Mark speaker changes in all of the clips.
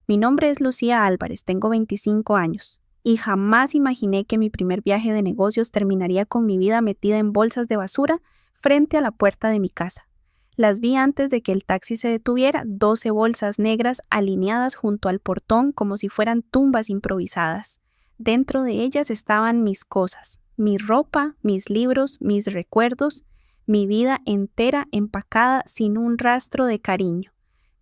Speaker 1: Mi nombre es Lucía Álvarez, tengo 25 años y jamás imaginé que mi primer viaje de negocios terminaría con mi vida metida en bolsas de basura frente a la puerta de mi casa. Las vi antes de que el taxi se detuviera, 12 bolsas negras alineadas junto al portón como si fueran tumbas improvisadas. Dentro de ellas estaban mis cosas, mi ropa, mis libros, mis recuerdos, mi vida entera empacada sin un rastro de cariño.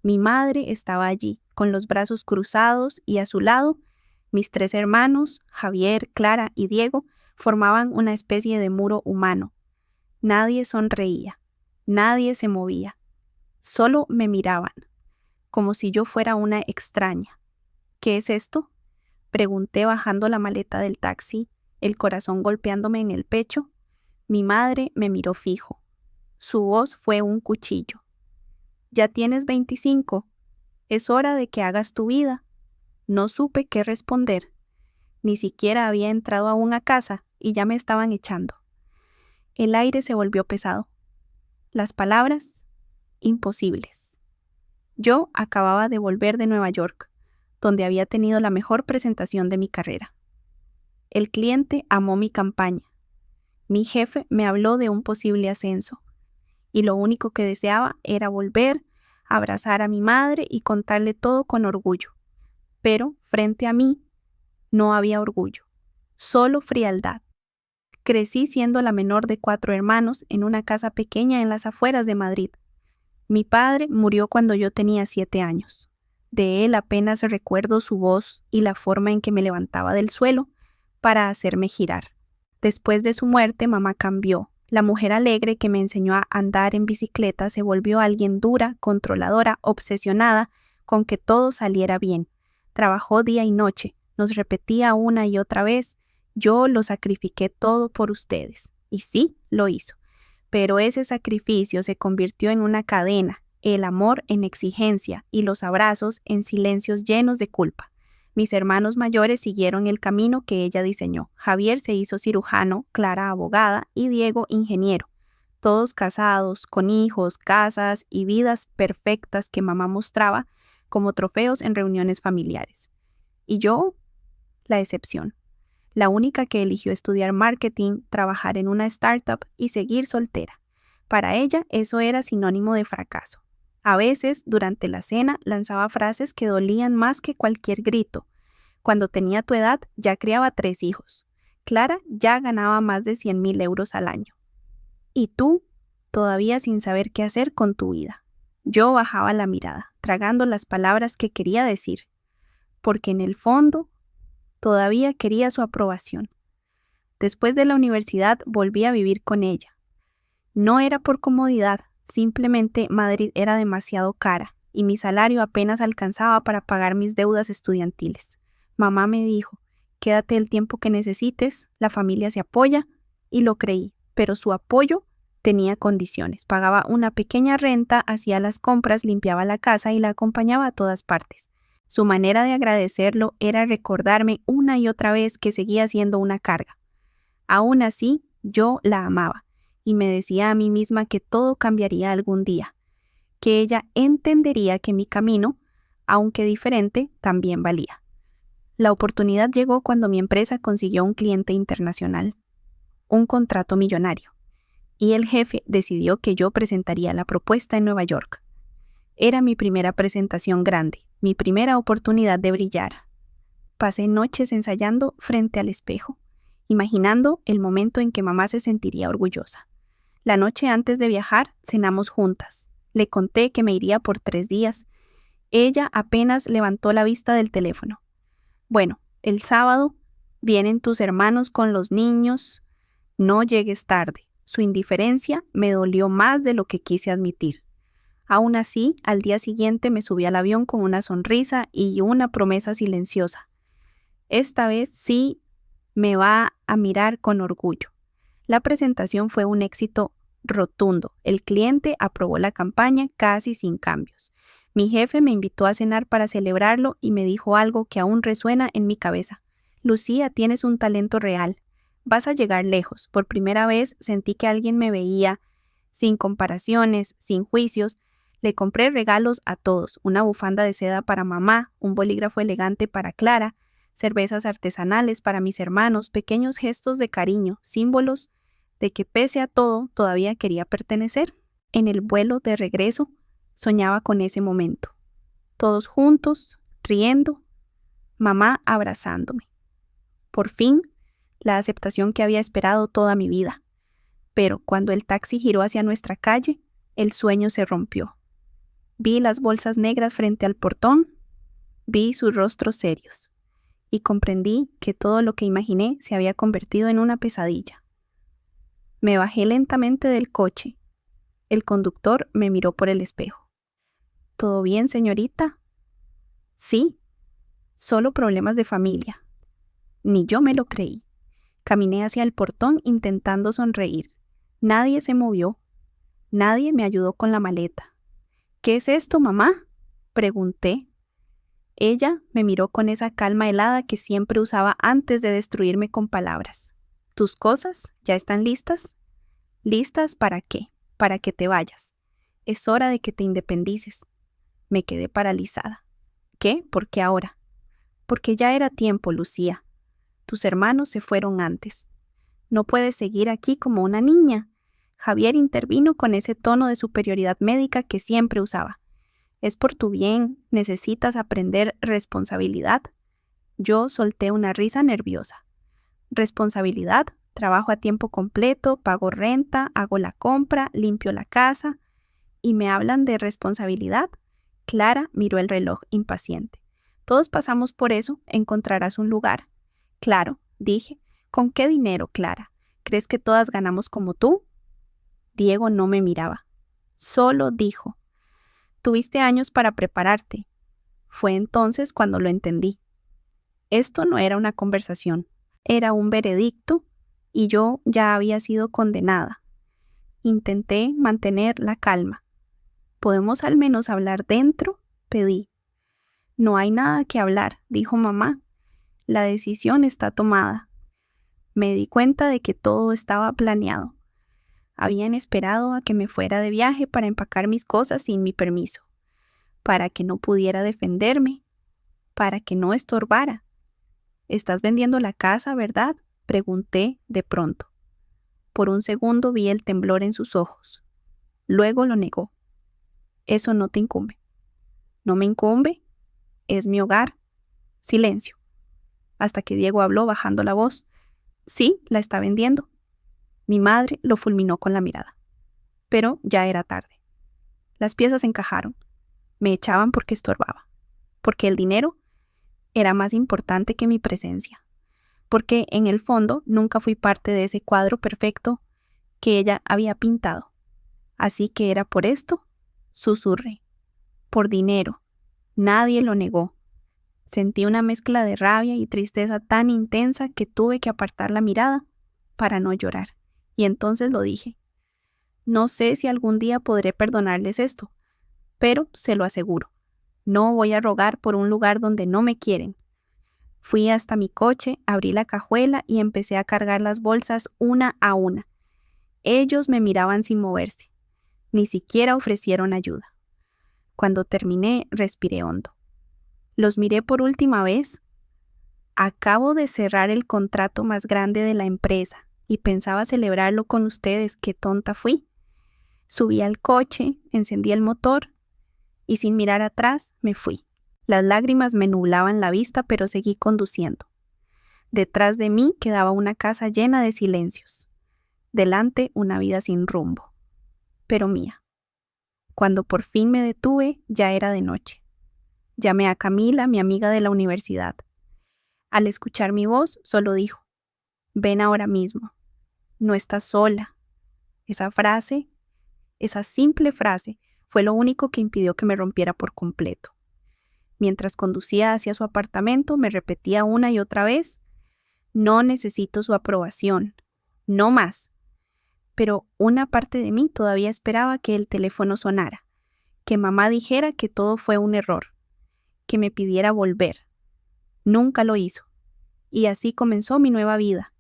Speaker 1: Mi madre estaba allí, con los brazos cruzados, y a su lado, mis 3 hermanos, Javier, Clara y Diego, formaban una especie de muro humano. Nadie sonreía, nadie se movía, solo me miraban, como si yo fuera una extraña. ¿Qué es esto?, pregunté bajando la maleta del taxi, el corazón golpeándome en el pecho. Mi madre me miró fijo. Su voz fue un cuchillo. Ya tienes 25. Es hora de que hagas tu vida. No supe qué responder. Ni siquiera había entrado aún a casa y ya me estaban echando. El aire se volvió pesado. Las palabras, imposibles. Yo acababa de volver de Nueva York, donde había tenido la mejor presentación de mi carrera. El cliente amó mi campaña. Mi jefe me habló de un posible ascenso, y lo único que deseaba era volver, abrazar a mi madre y contarle todo con orgullo. Pero frente a mí no había orgullo, solo frialdad. Crecí siendo la menor de 4 hermanos en una casa pequeña en las afueras de Madrid. Mi padre murió cuando yo tenía 7 años. De él apenas recuerdo su voz y la forma en que me levantaba del suelo para hacerme girar. Después de su muerte, mamá cambió. La mujer alegre que me enseñó a andar en bicicleta se volvió alguien dura, controladora, obsesionada con que todo saliera bien. Trabajó día y noche, nos repetía una y otra vez: yo lo sacrifiqué todo por ustedes. Y sí, lo hizo. Pero ese sacrificio se convirtió en una cadena, el amor en exigencia y los abrazos en silencios llenos de culpa. Mis hermanos mayores siguieron el camino que ella diseñó. Javier se hizo cirujano, Clara abogada y Diego ingeniero. Todos casados, con hijos, casas y vidas perfectas que mamá mostraba como trofeos en reuniones familiares. Y yo, la excepción. La única que eligió estudiar marketing, trabajar en una startup y seguir soltera. Para ella eso era sinónimo de fracaso. A veces, durante la cena, lanzaba frases que dolían más que cualquier grito. Cuando tenía tu edad, ya criaba 3 hijos. Clara ya ganaba más de 100.000 euros al año. Y tú, todavía sin saber qué hacer con tu vida. Yo bajaba la mirada, tragando las palabras que quería decir, porque en el fondo todavía quería su aprobación. Después de la universidad volví a vivir con ella. No era por comodidad, simplemente Madrid era demasiado cara y mi salario apenas alcanzaba para pagar mis deudas estudiantiles. Mamá me dijo: quédate el tiempo que necesites, la familia se apoya, y lo creí, pero su apoyo tenía condiciones. Pagaba una pequeña renta, hacía las compras, limpiaba la casa y la acompañaba a todas partes. Su manera de agradecerlo era recordarme una y otra vez que seguía siendo una carga. Aún así, yo la amaba y me decía a mí misma que todo cambiaría algún día, que ella entendería que mi camino, aunque diferente, también valía. La oportunidad llegó cuando mi empresa consiguió un cliente internacional, un contrato millonario, y el jefe decidió que yo presentaría la propuesta en Nueva York. Era mi primera presentación grande, mi primera oportunidad de brillar. Pasé noches ensayando frente al espejo, imaginando el momento en que mamá se sentiría orgullosa. La noche antes de viajar, cenamos juntas. Le conté que me iría por 3 días. Ella apenas levantó la vista del teléfono. Bueno, el sábado vienen tus hermanos con los niños. No llegues tarde. Su indiferencia me dolió más de lo que quise admitir. Aún así, al día siguiente me subí al avión con una sonrisa y una promesa silenciosa. Esta vez sí me va a mirar con orgullo. La presentación fue un éxito rotundo. El cliente aprobó la campaña casi sin cambios. Mi jefe me invitó a cenar para celebrarlo y me dijo algo que aún resuena en mi cabeza. Lucía, tienes un talento real. Vas a llegar lejos. Por primera vez sentí que alguien me veía, sin comparaciones, sin juicios. Le compré regalos a todos, una bufanda de seda para mamá, un bolígrafo elegante para Clara, cervezas artesanales para mis hermanos, pequeños gestos de cariño, símbolos de que pese a todo todavía quería pertenecer. En el vuelo de regreso soñaba con ese momento. Todos juntos, riendo, mamá abrazándome. Por fin, la aceptación que había esperado toda mi vida. Pero cuando el taxi giró hacia nuestra calle, el sueño se rompió. Vi las bolsas negras frente al portón, vi sus rostros serios, y comprendí que todo lo que imaginé se había convertido en una pesadilla. Me bajé lentamente del coche. El conductor me miró por el espejo. ¿Todo bien, señorita? Sí, solo problemas de familia. Ni yo me lo creí. Caminé hacia el portón intentando sonreír. Nadie se movió. Nadie me ayudó con la maleta. ¿Qué es esto, mamá?, pregunté. Ella me miró con esa calma helada que siempre usaba antes de destruirme con palabras. ¿Tus cosas ya están listas? ¿Listas para qué? Para que te vayas. Es hora de que te independices. Me quedé paralizada. ¿Qué? ¿Por qué ahora? Porque ya era tiempo, Lucía. Tus hermanos se fueron antes. No puedes seguir aquí como una niña. Javier intervino con ese tono de superioridad médica que siempre usaba. Es por tu bien, necesitas aprender responsabilidad. Yo solté una risa nerviosa. Responsabilidad, trabajo a tiempo completo, pago renta, hago la compra, limpio la casa. ¿Y me hablan de responsabilidad? Clara miró el reloj impaciente. Todos pasamos por eso, encontrarás un lugar. Claro, dije. ¿Con qué dinero, Clara? ¿Crees que todas ganamos como tú? Diego no me miraba. Solo dijo: tuviste años para prepararte. Fue entonces cuando lo entendí. Esto no era una conversación, era un veredicto y yo ya había sido condenada. Intenté mantener la calma. ¿Podemos al menos hablar dentro?, pedí. No hay nada que hablar, dijo mamá. La decisión está tomada. Me di cuenta de que todo estaba planeado. Habían esperado a que me fuera de viaje para empacar mis cosas sin mi permiso, para que no pudiera defenderme, para que no estorbara. ¿Estás vendiendo la casa, verdad?, pregunté de pronto. Por un segundo vi el temblor en sus ojos. Luego lo negó. Eso no te incumbe. ¿No me incumbe? Es mi hogar. Silencio. Hasta que Diego habló bajando la voz. Sí, la está vendiendo. Mi madre lo fulminó con la mirada. Pero ya era tarde. Las piezas encajaron. Me echaban porque estorbaba. Porque el dinero era más importante que mi presencia. Porque en el fondo nunca fui parte de ese cuadro perfecto que ella había pintado. Así que era por esto, susurré. Por dinero. Nadie lo negó. Sentí una mezcla de rabia y tristeza tan intensa que tuve que apartar la mirada para no llorar. Y entonces lo dije. No sé si algún día podré perdonarles esto, pero se lo aseguro. No voy a rogar por un lugar donde no me quieren. Fui hasta mi coche, abrí la cajuela y empecé a cargar las bolsas una a una. Ellos me miraban sin moverse. Ni siquiera ofrecieron ayuda. Cuando terminé, respiré hondo. Los miré por última vez. Acabo de cerrar el contrato más grande de la empresa y pensaba celebrarlo con ustedes. ¡Qué tonta fui! Subí al coche, encendí el motor y sin mirar atrás me fui. Las lágrimas me nublaban la vista, pero seguí conduciendo. Detrás de mí quedaba una casa llena de silencios. Delante una vida sin rumbo, pero mía. Cuando por fin me detuve, ya era de noche. Llamé a Camila, mi amiga de la universidad. Al escuchar mi voz, solo dijo: ven ahora mismo. No estás sola. Esa frase, esa simple frase, fue lo único que impidió que me rompiera por completo. Mientras conducía hacia su apartamento, me repetía una y otra vez: no necesito su aprobación, no más. Pero una parte de mí todavía esperaba que el teléfono sonara, que mamá dijera que todo fue un error, que me pidiera volver. Nunca lo hizo. Y así comenzó mi nueva vida,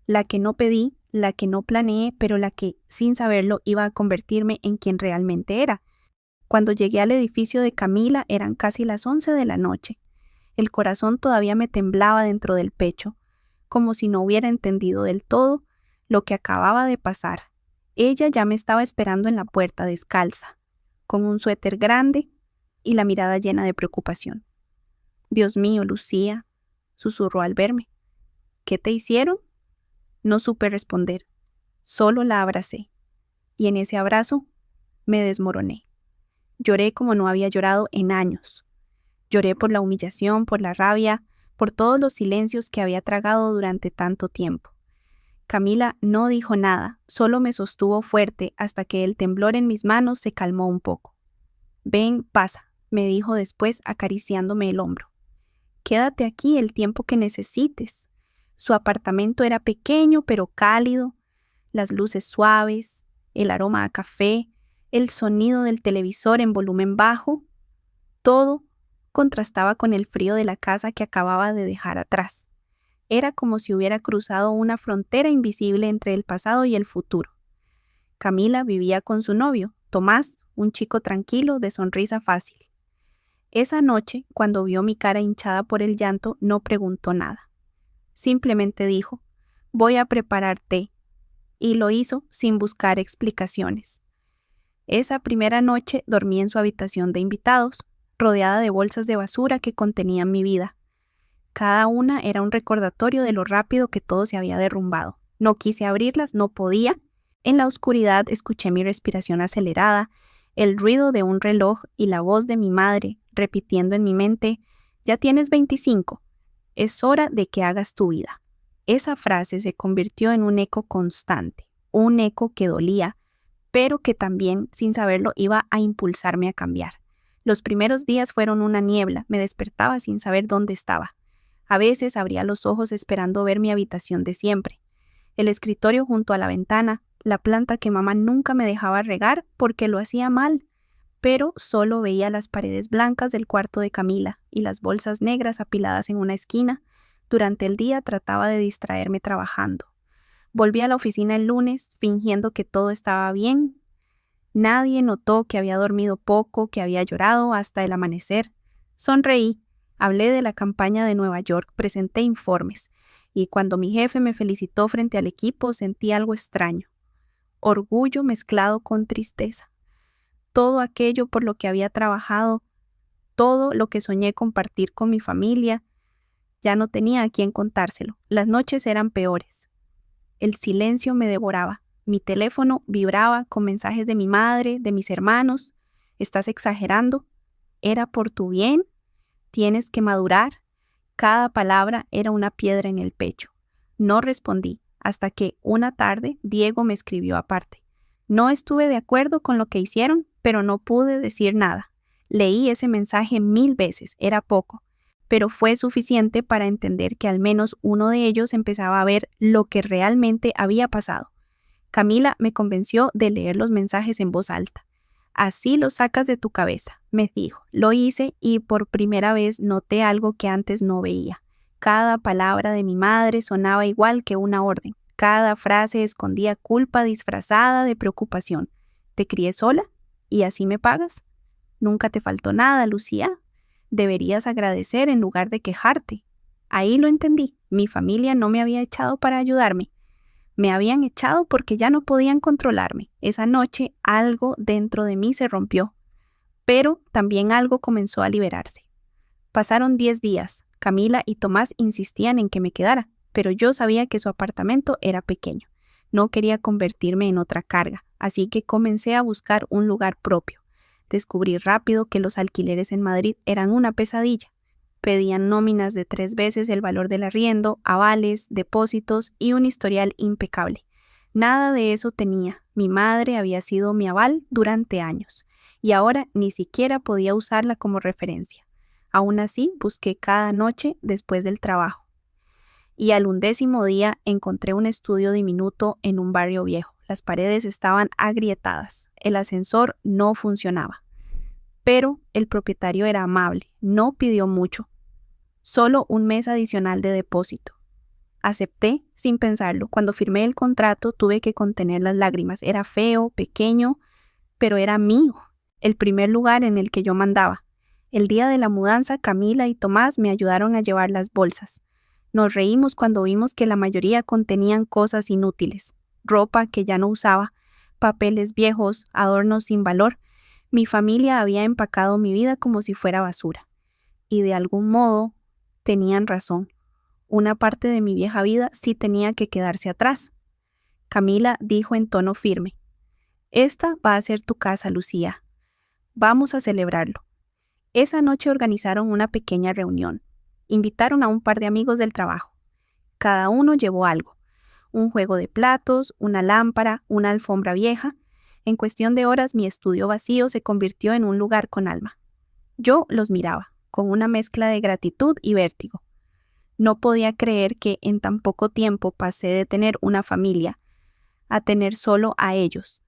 Speaker 1: la que no pedí, la que no planeé, pero la que, sin saberlo, iba a convertirme en quien realmente era. Cuando llegué al edificio de Camila eran casi las 11 de la noche. El corazón todavía me temblaba dentro del pecho, como si no hubiera entendido del todo lo que acababa de pasar. Ella ya me estaba esperando en la puerta descalza, con un suéter grande y la mirada llena de preocupación. «Dios mío, Lucía», susurró al verme. «¿Qué te hicieron?». No supe responder, solo la abracé, y en ese abrazo me desmoroné. Lloré como no había llorado en años. Lloré por la humillación, por la rabia, por todos los silencios que había tragado durante tanto tiempo. Camila no dijo nada, solo me sostuvo fuerte hasta que el temblor en mis manos se calmó un poco. «Ven, pasa», me dijo después acariciándome el hombro. «Quédate aquí el tiempo que necesites». Su apartamento era pequeño pero cálido, las luces suaves, el aroma a café, el sonido del televisor en volumen bajo, todo contrastaba con el frío de la casa que acababa de dejar atrás. Era como si hubiera cruzado una frontera invisible entre el pasado y el futuro. Camila vivía con su novio, Tomás, un chico tranquilo, de sonrisa fácil. Esa noche, cuando vio mi cara hinchada por el llanto, no preguntó nada. Simplemente dijo, «Voy a preparar té», y lo hizo sin buscar explicaciones. Esa primera noche dormí en su habitación de invitados, rodeada de bolsas de basura que contenían mi vida. Cada una era un recordatorio de lo rápido que todo se había derrumbado. No quise abrirlas, no podía. En la oscuridad escuché mi respiración acelerada, el ruido de un reloj y la voz de mi madre repitiendo en mi mente, «Ya tienes 25, es hora de que hagas tu vida». Esa frase se convirtió en un eco constante, un eco que dolía, pero que también, sin saberlo, iba a impulsarme a cambiar. Los primeros días fueron una niebla, me despertaba sin saber dónde estaba. A veces abría los ojos esperando ver mi habitación de siempre. El escritorio junto a la ventana, la planta que mamá nunca me dejaba regar porque lo hacía mal, pero solo veía las paredes blancas del cuarto de Camila y las bolsas negras apiladas en una esquina. Durante el día trataba de distraerme trabajando. Volví a la oficina el lunes fingiendo que todo estaba bien. Nadie notó que había dormido poco, que había llorado hasta el amanecer. Sonreí, hablé de la campaña de Nueva York, presenté informes, y cuando mi jefe me felicitó frente al equipo sentí algo extraño. Orgullo mezclado con tristeza. Todo aquello por lo que había trabajado, todo lo que soñé compartir con mi familia, ya no tenía a quién contárselo. Las noches eran peores. El silencio me devoraba. Mi teléfono vibraba con mensajes de mi madre, de mis hermanos. «¿Estás exagerando? ¿Era por tu bien? ¿Tienes que madurar?». Cada palabra era una piedra en el pecho. No respondí, hasta que una tarde Diego me escribió aparte. «No estuve de acuerdo con lo que hicieron, pero no pude decir nada. Leí ese mensaje 1000 veces, era poco, pero fue suficiente para entender que al menos uno de ellos empezaba a ver lo que realmente había pasado. Camila me convenció de leer los mensajes en voz alta. «Así los sacas de tu cabeza», me dijo. Lo hice y por primera vez noté algo que antes no veía. Cada palabra de mi madre sonaba igual que una orden. Cada frase escondía culpa disfrazada de preocupación. «¿Te crié sola? ¿Y así me pagas? Nunca te faltó nada, Lucía. Deberías agradecer en lugar de quejarte». Ahí lo entendí. Mi familia no me había echado para ayudarme. Me habían echado porque ya no podían controlarme. Esa noche algo dentro de mí se rompió, pero también algo comenzó a liberarse. Pasaron 10 días. Camila y Tomás insistían en que me quedara, pero yo sabía que su apartamento era pequeño. No quería convertirme en otra carga, así que comencé a buscar un lugar propio. Descubrí rápido que los alquileres en Madrid eran una pesadilla. Pedían nóminas de 3 veces el valor del arriendo, avales, depósitos y un historial impecable. Nada de eso tenía. Mi madre había sido mi aval durante años y ahora ni siquiera podía usarla como referencia. Aún así, busqué cada noche después del trabajo. Y al 11º día encontré un estudio diminuto en un barrio viejo. Las paredes estaban agrietadas. El ascensor no funcionaba. Pero el propietario era amable, no pidió mucho. Solo un mes adicional de depósito. Acepté sin pensarlo. Cuando firmé el contrato tuve que contener las lágrimas. Era feo, pequeño, pero era mío. el primer lugar en el que yo mandaba. El día de la mudanza, Camila y Tomás me ayudaron a llevar las bolsas. Nos reímos cuando vimos que la mayoría contenían cosas inútiles, ropa que ya no usaba, papeles viejos, adornos sin valor. Mi familia había empacado mi vida como si fuera basura. Y de algún modo tenían razón. Una parte de mi vieja vida sí tenía que quedarse atrás. Camila dijo en tono firme: «Esta va a ser tu casa, Lucía. Vamos a celebrarlo». Esa noche organizaron una pequeña reunión. Invitaron a un par de amigos del trabajo. Cada uno llevó algo: un juego de platos, una lámpara, una alfombra vieja. En cuestión de horas, mi estudio vacío se convirtió en un lugar con alma. Yo los miraba, con una mezcla de gratitud y vértigo. No podía creer que en tan poco tiempo pasé de tener una familia a tener solo a ellos,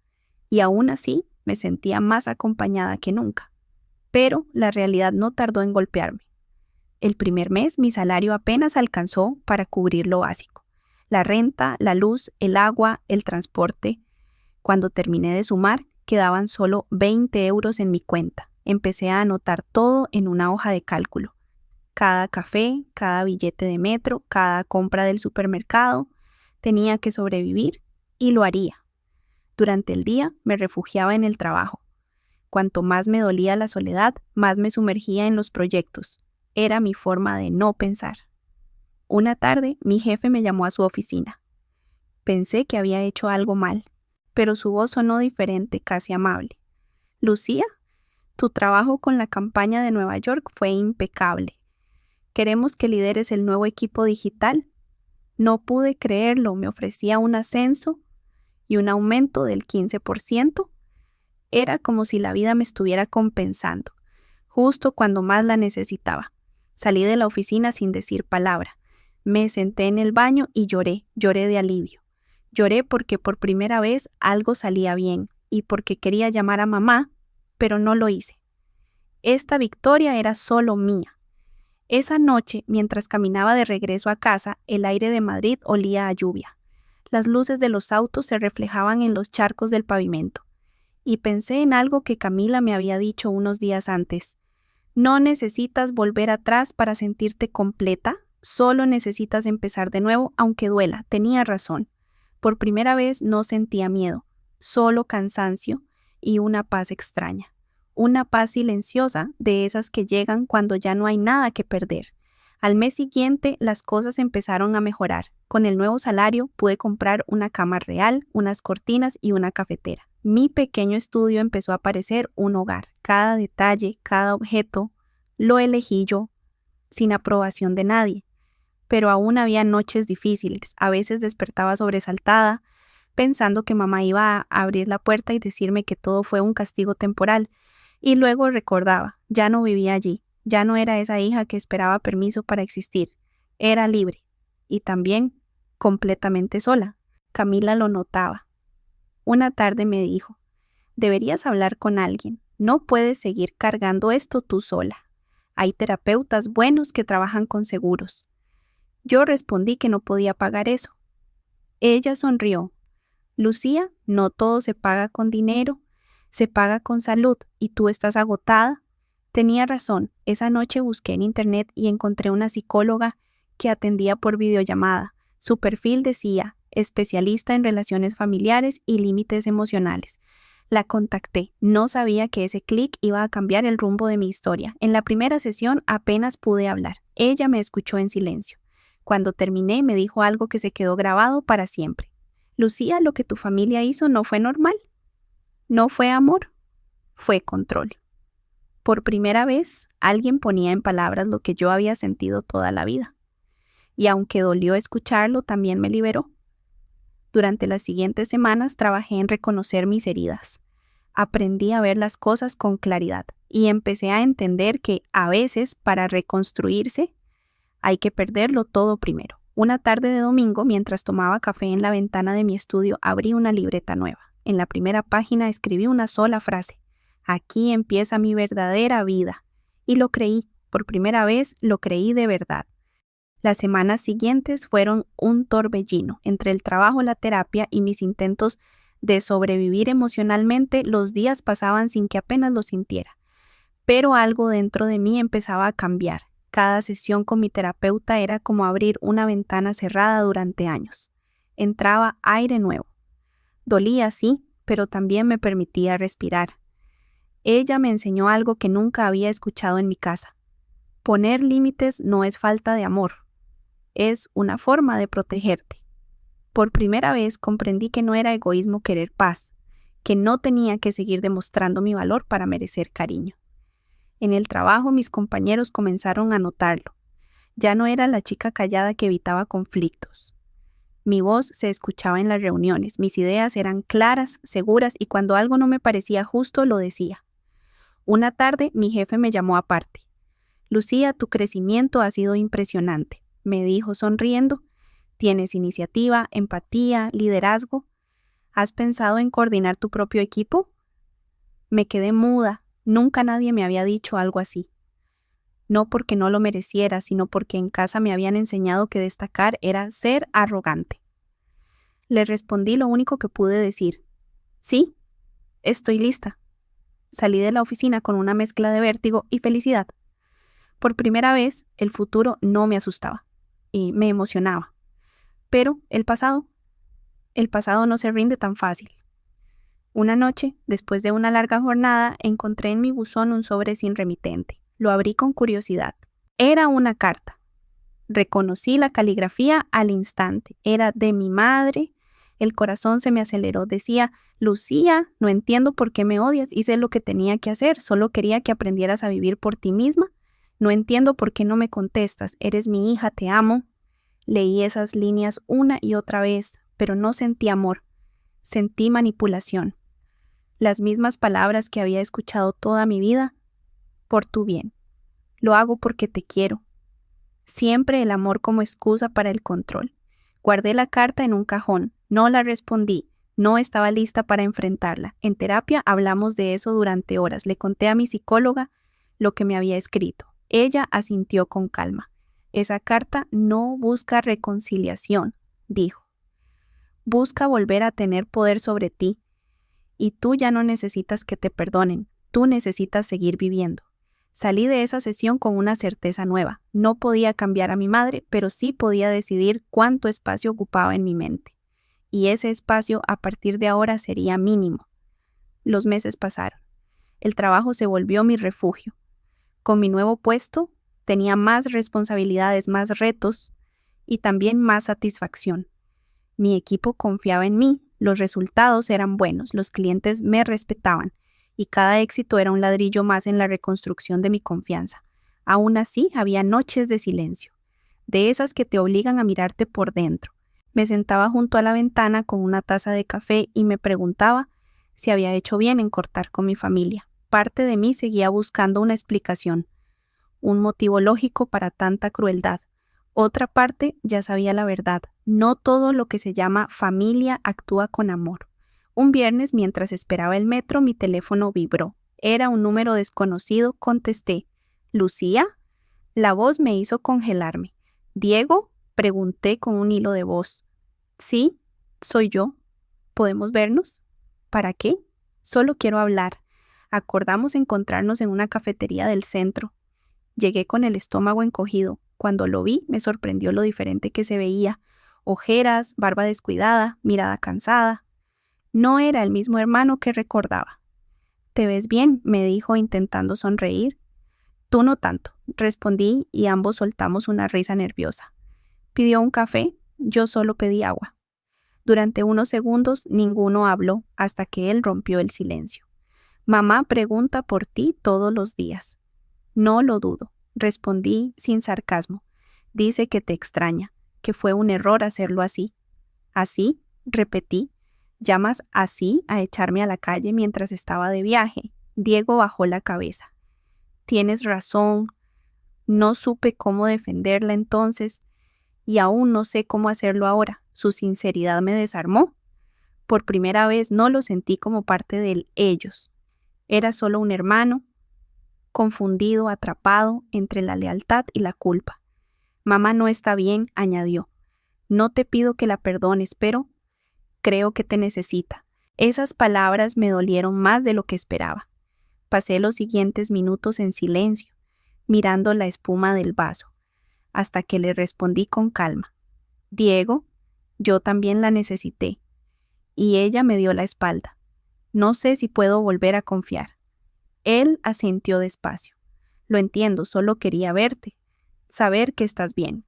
Speaker 1: y aún así me sentía más acompañada que nunca. Pero la realidad no tardó en golpearme. El primer mes mi salario apenas alcanzó para cubrir lo básico: la renta, la luz, el agua, el transporte. Cuando terminé de sumar, quedaban solo 20 euros en mi cuenta. Empecé a anotar todo en una hoja de cálculo: cada café, cada billete de metro, cada compra del supermercado. Tenía que sobrevivir y lo haría. Durante el día me refugiaba en el trabajo. Cuanto más me dolía la soledad, más me sumergía en los proyectos. Era mi forma de no pensar. Una tarde, mi jefe me llamó a su oficina. Pensé que había hecho algo mal, pero su voz sonó diferente, casi amable. «Lucía, tu trabajo con la campaña de Nueva York fue impecable. Queremos que lideres el nuevo equipo digital». No pude creerlo. Me ofrecía un ascenso y un aumento del 15%. Era como si la vida me estuviera compensando, justo cuando más la necesitaba. Salí de la oficina sin decir palabra. Me senté en el baño y lloré de alivio. Lloré porque por primera vez algo salía bien y porque quería llamar a mamá, pero no lo hice. Esta victoria era solo mía. Esa noche, mientras caminaba de regreso a casa, el aire de Madrid olía a lluvia. Las luces de los autos se reflejaban en los charcos del pavimento. Y pensé en algo que Camila me había dicho unos días antes: no necesitas volver atrás para sentirte completa, solo necesitas empezar de nuevo, aunque duela. Tenía razón. Por primera vez no sentía miedo, solo cansancio y una paz extraña. Una paz silenciosa, de esas que llegan cuando ya no hay nada que perder. Al mes siguiente, las cosas empezaron a mejorar. Con el nuevo salario pude comprar una cama real, unas cortinas y una cafetera. Mi pequeño estudio empezó a parecer un hogar. Cada detalle, cada objeto, lo elegí yo, sin aprobación de nadie. Pero aún había noches difíciles. A veces despertaba sobresaltada, pensando que mamá iba a abrir la puerta y decirme que todo fue un castigo temporal. Y luego recordaba: ya no vivía allí, ya no era esa hija que esperaba permiso para existir. Era libre. Y también completamente sola. Camila lo notaba. Una tarde me dijo: deberías hablar con alguien. No puedes seguir cargando esto tú sola. Hay terapeutas buenos que trabajan con seguros. Yo respondí que no podía pagar eso. Ella sonrió. Lucía, no todo se paga con dinero, se paga con salud, y tú estás agotada. Tenía razón. Esa noche busqué en internet y encontré una psicóloga que atendía por videollamada. Su perfil decía: especialista en relaciones familiares y límites emocionales. La contacté. No sabía que ese clic iba a cambiar el rumbo de mi historia. En la primera sesión apenas pude hablar. Ella me escuchó en silencio. Cuando terminé, me dijo algo que se quedó grabado para siempre. Lucía, lo que tu familia hizo no fue normal. No fue amor, fue control. Por primera vez, alguien ponía en palabras lo que yo había sentido toda la vida. Y aunque dolió escucharlo, también me liberó. Durante las siguientes semanas trabajé en reconocer mis heridas. Aprendí a ver las cosas con claridad y empecé a entender que a veces, para reconstruirse, hay que perderlo todo primero. Una tarde de domingo, mientras tomaba café en la ventana de mi estudio, abrí una libreta nueva. En la primera página escribí una sola frase: aquí empieza mi verdadera vida. Y lo creí. Por primera vez lo creí de verdad. Las semanas siguientes fueron un torbellino entre el trabajo, la terapia y mis intentos De sobrevivir emocionalmente, los días pasaban sin que apenas lo sintiera. Pero algo dentro de mí empezaba a cambiar. Cada sesión con mi terapeuta era como abrir una ventana cerrada durante años. Entraba aire nuevo. Dolía, sí, pero también me permitía respirar. Ella me enseñó algo que nunca había escuchado en mi casa. Poner límites no es falta de amor, es una forma de protegerte. Por primera vez comprendí que no era egoísmo querer paz, que no tenía que seguir demostrando mi valor para merecer cariño. En el trabajo mis compañeros comenzaron a notarlo. Ya no era la chica callada que evitaba conflictos. Mi voz se escuchaba en las reuniones, mis ideas eran claras, seguras y cuando algo no me parecía justo lo decía. Una tarde mi jefe me llamó aparte. Lucía, tu crecimiento ha sido impresionante, me dijo sonriendo. ¿Tienes iniciativa, empatía, liderazgo? ¿Has pensado en coordinar tu propio equipo? Me quedé muda, nunca nadie me había dicho algo así. No porque no lo mereciera, sino porque en casa me habían enseñado que destacar era ser arrogante. Le respondí lo único que pude decir. Sí, estoy lista. Salí de la oficina con una mezcla de vértigo y felicidad. Por primera vez, el futuro no me asustaba y me emocionaba. Pero el pasado no se rinde tan fácil. Una noche, después de una larga jornada, encontré en mi buzón un sobre sin remitente. Lo abrí con curiosidad. Era una carta. Reconocí la caligrafía al instante. Era de mi madre. El corazón se me aceleró. Decía, Lucía, no entiendo por qué me odias. Hice lo que tenía que hacer. Solo quería que aprendieras a vivir por ti misma. No entiendo por qué no me contestas. Eres mi hija, te amo. Leí esas líneas una y otra vez, pero no sentí amor. Sentí manipulación. Las mismas palabras que había escuchado toda mi vida. Por tu bien. Lo hago porque te quiero. Siempre el amor como excusa para el control. Guardé la carta en un cajón. No la respondí. No estaba lista para enfrentarla. En terapia hablamos de eso durante horas. Le conté a mi psicóloga lo que me había escrito. Ella asintió con calma. Esa carta no busca reconciliación, dijo. Busca volver a tener poder sobre ti. Y tú ya no necesitas que te perdonen. Tú necesitas seguir viviendo. Salí de esa sesión con una certeza nueva. No podía cambiar a mi madre, pero sí podía decidir cuánto espacio ocupaba en mi mente. Y ese espacio a partir de ahora sería mínimo. Los meses pasaron. El trabajo se volvió mi refugio. Con mi nuevo puesto, tenía más responsabilidades, más retos y también más satisfacción. Mi equipo confiaba en mí, los resultados eran buenos, los clientes me respetaban y cada éxito era un ladrillo más en la reconstrucción de mi confianza. Aún así, había noches de silencio, de esas que te obligan a mirarte por dentro. Me sentaba junto a la ventana con una taza de café y me preguntaba si había hecho bien en cortar con mi familia. Parte de mí seguía buscando una explicación, un motivo lógico para tanta crueldad. Otra parte ya sabía la verdad. No todo lo que se llama familia actúa con amor. Un viernes, mientras esperaba el metro, mi teléfono vibró. Era un número desconocido. Contesté. ¿Lucía? La voz me hizo congelarme. ¿Diego? Pregunté con un hilo de voz. Sí, soy yo. ¿Podemos vernos? ¿Para qué? Solo quiero hablar. Acordamos encontrarnos en una cafetería del centro. Llegué con el estómago encogido. Cuando lo vi, me sorprendió lo diferente que se veía. Ojeras, barba descuidada, mirada cansada. No era el mismo hermano que recordaba. «¿Te ves bien?», me dijo intentando sonreír. «Tú no tanto», respondí y ambos soltamos una risa nerviosa. Pidió un café, yo solo pedí agua. Durante unos segundos ninguno habló hasta que él rompió el silencio. «Mamá pregunta por ti todos los días». «No lo dudo», respondí sin sarcasmo. «Dice que te extraña, que fue un error hacerlo así». «¿Así?», repetí. «¿Llamas así a echarme a la calle mientras estaba de viaje?». Diego bajó la cabeza. «Tienes razón. No supe cómo defenderla entonces y aún no sé cómo hacerlo ahora». Su sinceridad me desarmó. Por primera vez no lo sentí como parte de ellos. Era solo un hermano, confundido, atrapado entre la lealtad y la culpa. «Mamá no está bien», añadió. «No te pido que la perdones, pero creo que te necesita. Esas palabras me dolieron más de lo que esperaba. Pasé los siguientes minutos en silencio, mirando la espuma del vaso, hasta que le respondí con calma. Diego, yo también la necesité. Y ella me dio la espalda. No sé si puedo volver a confiar. Él asintió despacio. Lo entiendo, solo quería verte, saber que estás bien.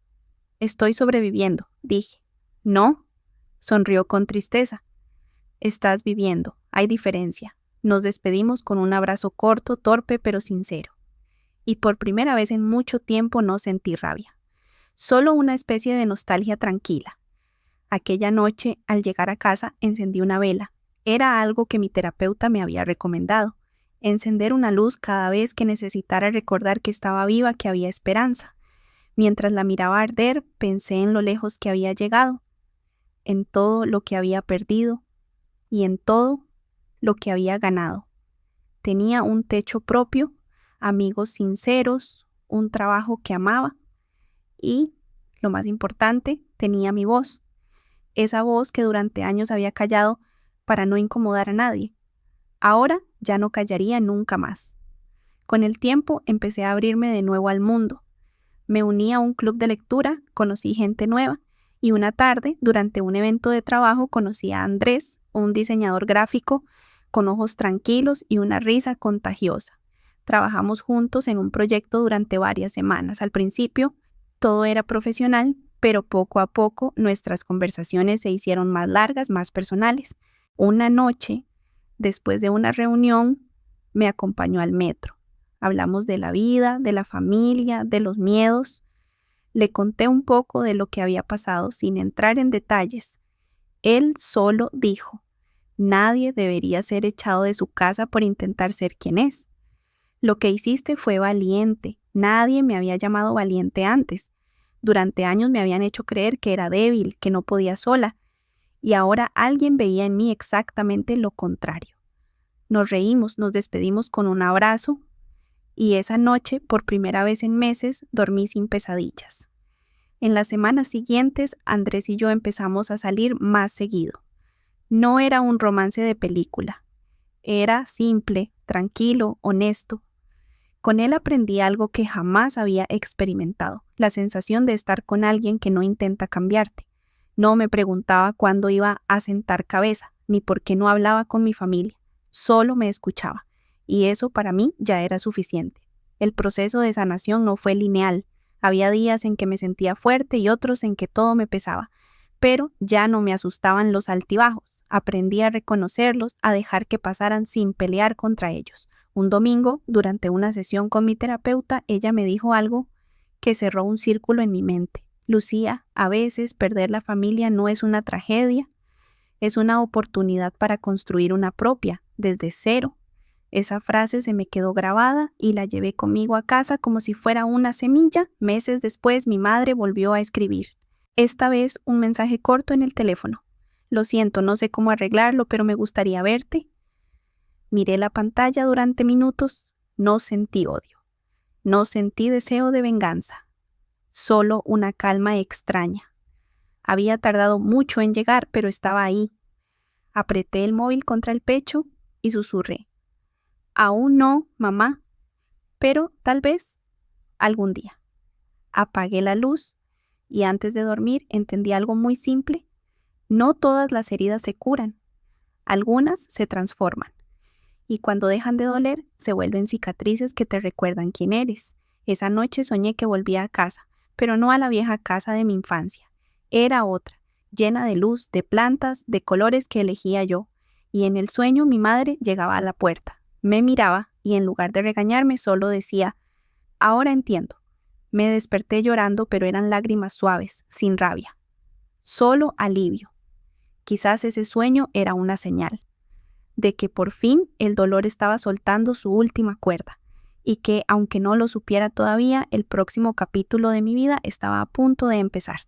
Speaker 1: Estoy sobreviviendo, dije. No, sonrió con tristeza. Estás viviendo, hay diferencia. Nos despedimos con un abrazo corto, torpe pero sincero. Y por primera vez en mucho tiempo no sentí rabia. Solo una especie de nostalgia tranquila. Aquella noche, al llegar a casa, encendí una vela. Era algo que mi terapeuta me había recomendado. Encender una luz cada vez que necesitara recordar que estaba viva, que había esperanza. Mientras la miraba arder, pensé en lo lejos que había llegado, en todo lo que había perdido y en todo lo que había ganado. Tenía un techo propio, amigos sinceros, un trabajo que amaba y, lo más importante, tenía mi voz. Esa voz que durante años había callado para no incomodar a nadie. Ahora ya no callaría nunca más. Con el tiempo empecé a abrirme de nuevo al mundo. Me uní a un club de lectura, conocí gente nueva y una tarde, durante un evento de trabajo, conocí a Andrés, un diseñador gráfico con ojos tranquilos y una risa contagiosa. Trabajamos juntos en un proyecto durante varias semanas. Al principio, todo era profesional, pero poco a poco nuestras conversaciones se hicieron más largas, más personales. Una noche, después de una reunión, me acompañó al metro. Hablamos de la vida, de la familia, de los miedos. Le conté un poco de lo que había pasado sin entrar en detalles. Él solo dijo, nadie debería ser echado de su casa por intentar ser quien es. Lo que hiciste fue valiente. Nadie me había llamado valiente antes. Durante años me habían hecho creer que era débil, que no podía sola. Y ahora alguien veía en mí exactamente lo contrario. Nos reímos, nos despedimos con un abrazo y esa noche, por primera vez en meses, dormí sin pesadillas. En las semanas siguientes, Andrés y yo empezamos a salir más seguido. No era un romance de película. Era simple, tranquilo, honesto. Con él aprendí algo que jamás había experimentado, la sensación de estar con alguien que no intenta cambiarte. No me preguntaba cuándo iba a sentar cabeza, ni por qué no hablaba con mi familia. Solo me escuchaba, y eso para mí ya era suficiente. El proceso de sanación no fue lineal. Había días en que me sentía fuerte y otros en que todo me pesaba, pero ya no me asustaban los altibajos. Aprendí a reconocerlos, a dejar que pasaran sin pelear contra ellos. Un domingo, durante una sesión con mi terapeuta, ella me dijo algo que cerró un círculo en mi mente. Lucía, a veces perder la familia no es una tragedia, es una oportunidad para construir una propia, desde cero. Esa frase se me quedó grabada y la llevé conmigo a casa como si fuera una semilla. Meses después, mi madre volvió a escribir. Esta vez, un mensaje corto en el teléfono. Lo siento, no sé cómo arreglarlo, pero me gustaría verte. Miré la pantalla durante minutos. No sentí odio. No sentí deseo de venganza. Solo una calma extraña. Había tardado mucho en llegar, pero estaba ahí. Apreté el móvil contra el pecho y susurré. Aún no, mamá, pero tal vez algún día. Apagué la luz y antes de dormir entendí algo muy simple. No todas las heridas se curan. Algunas se transforman. Y cuando dejan de doler, se vuelven cicatrices que te recuerdan quién eres. Esa noche soñé que volvía a casa, pero no a la vieja casa de mi infancia. Era otra, llena de luz, de plantas, de colores que elegía yo. Y en el sueño mi madre llegaba a la puerta. Me miraba y en lugar de regañarme solo decía, ahora entiendo. Me desperté llorando, pero eran lágrimas suaves, sin rabia. Solo alivio. Quizás ese sueño era una señal de que por fin el dolor estaba soltando su última cuerda y que, aunque no lo supiera todavía, el próximo capítulo de mi vida estaba a punto de empezar.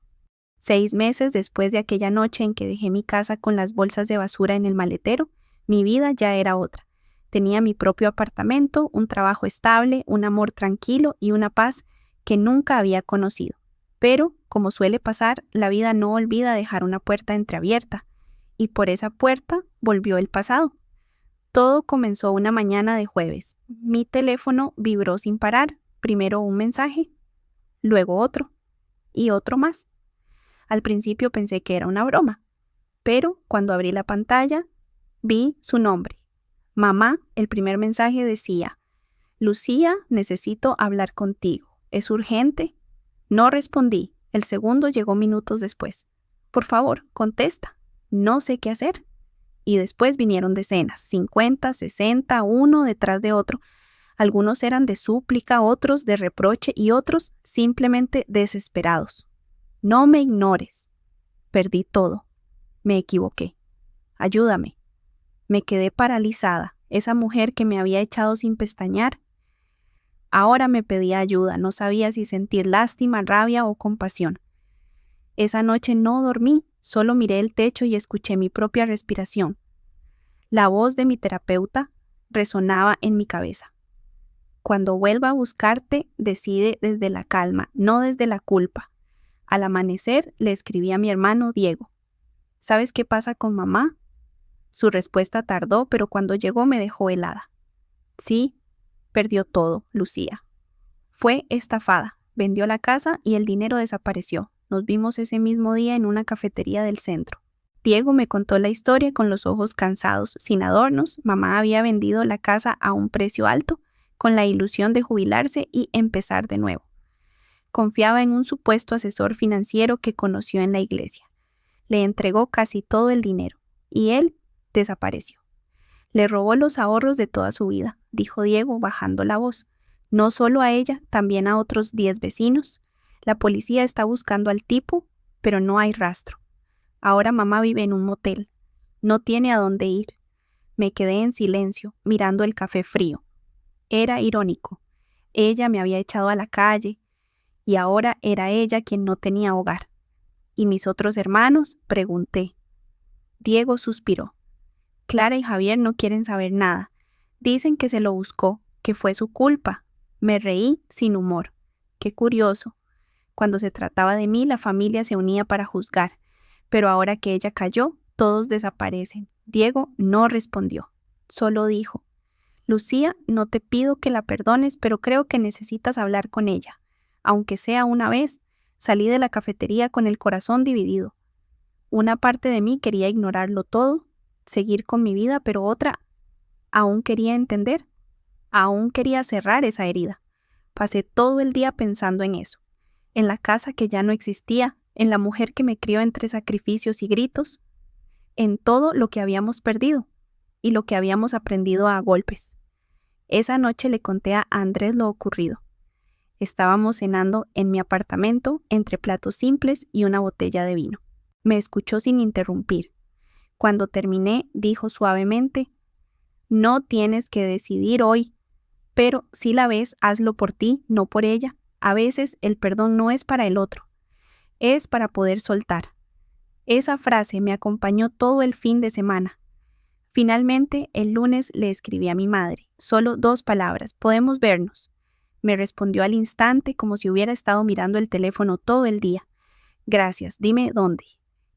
Speaker 1: 6 meses después de aquella noche en que dejé mi casa con las bolsas de basura en el maletero, mi vida ya era otra. Tenía mi propio apartamento, un trabajo estable, un amor tranquilo y una paz que nunca había conocido. Pero, como suele pasar, la vida no olvida dejar una puerta entreabierta, y por esa puerta Volvió el pasado. Todo comenzó una mañana de jueves. Mi teléfono vibró sin parar. Primero un mensaje, luego otro y otro más. Al principio pensé que era una broma, pero cuando abrí la pantalla, vi su nombre. Mamá, el primer mensaje decía: Lucía, necesito hablar contigo. ¿Es urgente? No respondí. El segundo llegó minutos después. Por favor, contesta. No sé qué hacer. Y después vinieron decenas, 50, 60, uno detrás de otro. Algunos eran de súplica, otros de reproche y otros simplemente desesperados. No me ignores. Perdí todo. Me equivoqué. Ayúdame. Me quedé paralizada. Esa mujer que me había echado sin pestañear ahora me pedía ayuda. No sabía si sentir lástima, rabia o compasión. Esa noche no dormí, solo miré el techo y escuché mi propia respiración. La voz de mi terapeuta resonaba en mi cabeza. Cuando vuelva a buscarte, decide desde la calma, no desde la culpa. Al amanecer le escribí a mi hermano Diego. ¿Sabes qué pasa con mamá? Su respuesta tardó, pero cuando llegó me dejó helada. Sí, perdió todo, Lucía. Fue estafada, vendió la casa y el dinero desapareció. Nos vimos ese mismo día en una cafetería del centro. Diego me contó la historia con los ojos cansados, sin adornos. Mamá había vendido la casa a un precio alto, con la ilusión de jubilarse y empezar de nuevo. Confiaba en un supuesto asesor financiero que conoció en la iglesia. Le entregó casi todo el dinero, y él desapareció. Le robó los ahorros de toda su vida, dijo Diego bajando la voz. No solo a ella, también a otros 10 vecinos. La policía está buscando al tipo, pero no hay rastro. Ahora mamá vive en un motel. No tiene a dónde ir. Me quedé en silencio, mirando el café frío. Era irónico. Ella me había echado a la calle, y ahora era ella quien no tenía hogar. ¿Y mis otros hermanos? Pregunté. Diego suspiró. Clara y Javier no quieren saber nada. Dicen que se lo buscó, que fue su culpa. Me reí sin humor. Qué curioso. Cuando se trataba de mí, la familia se unía para juzgar. Pero ahora que ella cayó, todos desaparecen. Diego no respondió. Solo dijo: Lucía, no te pido que la perdones, pero creo que necesitas hablar con ella. Aunque sea una vez, salí de la cafetería con el corazón dividido. Una parte de mí quería ignorarlo todo, seguir con mi vida, pero otra aún quería entender, aún quería cerrar esa herida. Pasé todo el día pensando en eso, en la casa que ya no existía, en la mujer que me crió entre sacrificios y gritos, en todo lo que habíamos perdido y lo que habíamos aprendido a golpes. Esa noche le conté a Andrés lo ocurrido. Estábamos cenando en mi apartamento entre platos simples y una botella de vino. Me escuchó sin interrumpir. Cuando terminé, dijo suavemente: No tienes que decidir hoy, pero si la ves, hazlo por ti, no por ella. A veces el perdón no es para el otro, es para poder soltar. Esa frase me acompañó todo el fin de semana. Finalmente, el lunes le escribí a mi madre, solo 2 palabras: ¿podemos vernos? Me respondió al instante como si hubiera estado mirando el teléfono todo el día. Gracias, dime dónde.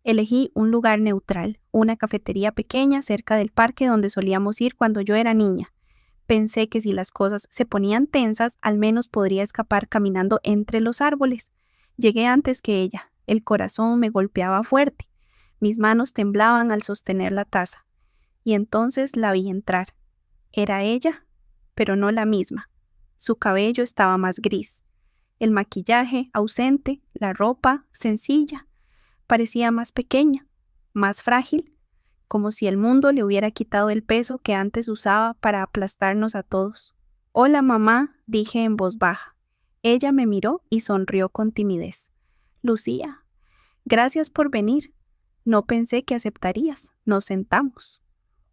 Speaker 1: Elegí un lugar neutral, una cafetería pequeña cerca del parque donde solíamos ir cuando yo era niña. Pensé que si las cosas se ponían tensas, al menos podría escapar caminando entre los árboles. Llegué antes que ella. El corazón me golpeaba fuerte. Mis manos temblaban al sostener la taza. Y entonces la vi entrar. Era ella, pero no la misma. Su cabello estaba más gris. El maquillaje ausente, la ropa sencilla. Parecía más pequeña, más frágil, como si el mundo le hubiera quitado el peso que antes usaba para aplastarnos a todos. Hola, mamá, dije en voz baja. Ella me miró y sonrió con timidez. Lucía, gracias por venir. No pensé que aceptarías. Nos sentamos.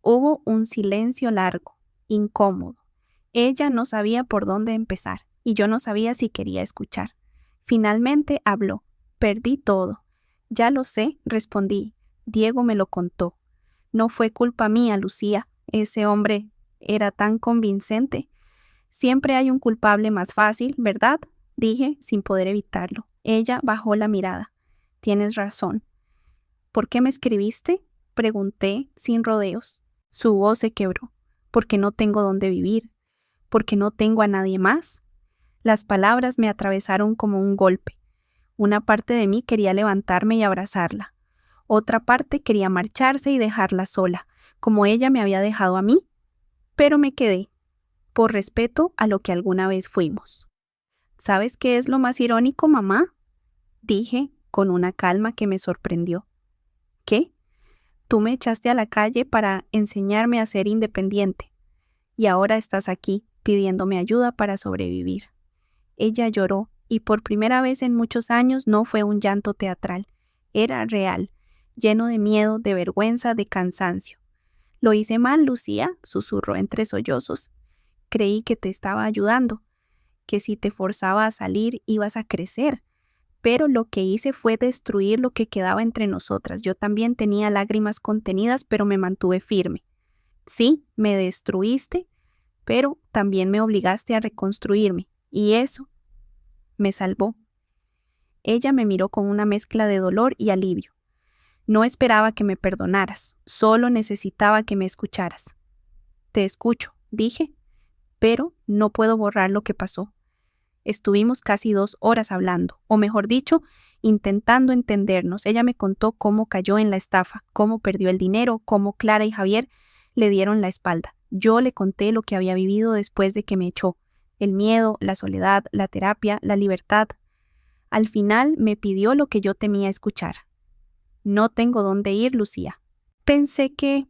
Speaker 1: Hubo un silencio largo, incómodo. Ella no sabía por dónde empezar y yo no sabía si quería escuchar. Finalmente habló. Perdí todo. Ya lo sé, respondí. Diego me lo contó. No fue culpa mía, Lucía. Ese hombre era tan convincente. Siempre hay un culpable más fácil, ¿verdad? Dije, sin poder evitarlo. Ella bajó la mirada. Tienes razón. ¿Por qué me escribiste? Pregunté sin rodeos. Su voz se quebró. ¿Por qué no tengo dónde vivir? ¿Por qué no tengo a nadie más? Las palabras me atravesaron como un golpe. Una parte de mí quería levantarme y abrazarla. Otra parte quería marcharse y dejarla sola, como ella me había dejado a mí. Pero me quedé, por respeto a lo que alguna vez fuimos. ¿Sabes qué es lo más irónico, mamá?, dije con una calma que me sorprendió. ¿Qué? Tú me echaste a la calle para enseñarme a ser independiente, y ahora estás aquí pidiéndome ayuda para sobrevivir. Ella lloró, y por primera vez en muchos años no fue un llanto teatral, era real, lleno de miedo, de vergüenza, de cansancio. «¿Lo hice mal, Lucía?», susurró entre sollozos. «Creí que te estaba ayudando, que si te forzaba a salir ibas a crecer. Pero lo que hice fue destruir lo que quedaba entre nosotras. Yo también tenía lágrimas contenidas, pero me mantuve firme. Sí, me destruiste, pero también me obligaste a reconstruirme, y eso me salvó». Ella me miró con una mezcla de dolor y alivio. «No esperaba que me perdonaras, solo necesitaba que me escucharas». «Te escucho», dije, «pero no puedo borrar lo que pasó». Estuvimos casi 2 horas hablando, o mejor dicho, intentando entendernos. Ella me contó cómo cayó en la estafa, cómo perdió el dinero, cómo Clara y Javier le dieron la espalda. Yo le conté lo que había vivido después de que me echó: el miedo, la soledad, la terapia, la libertad. Al final me pidió lo que yo temía escuchar. «No tengo dónde ir, Lucía». Pensé que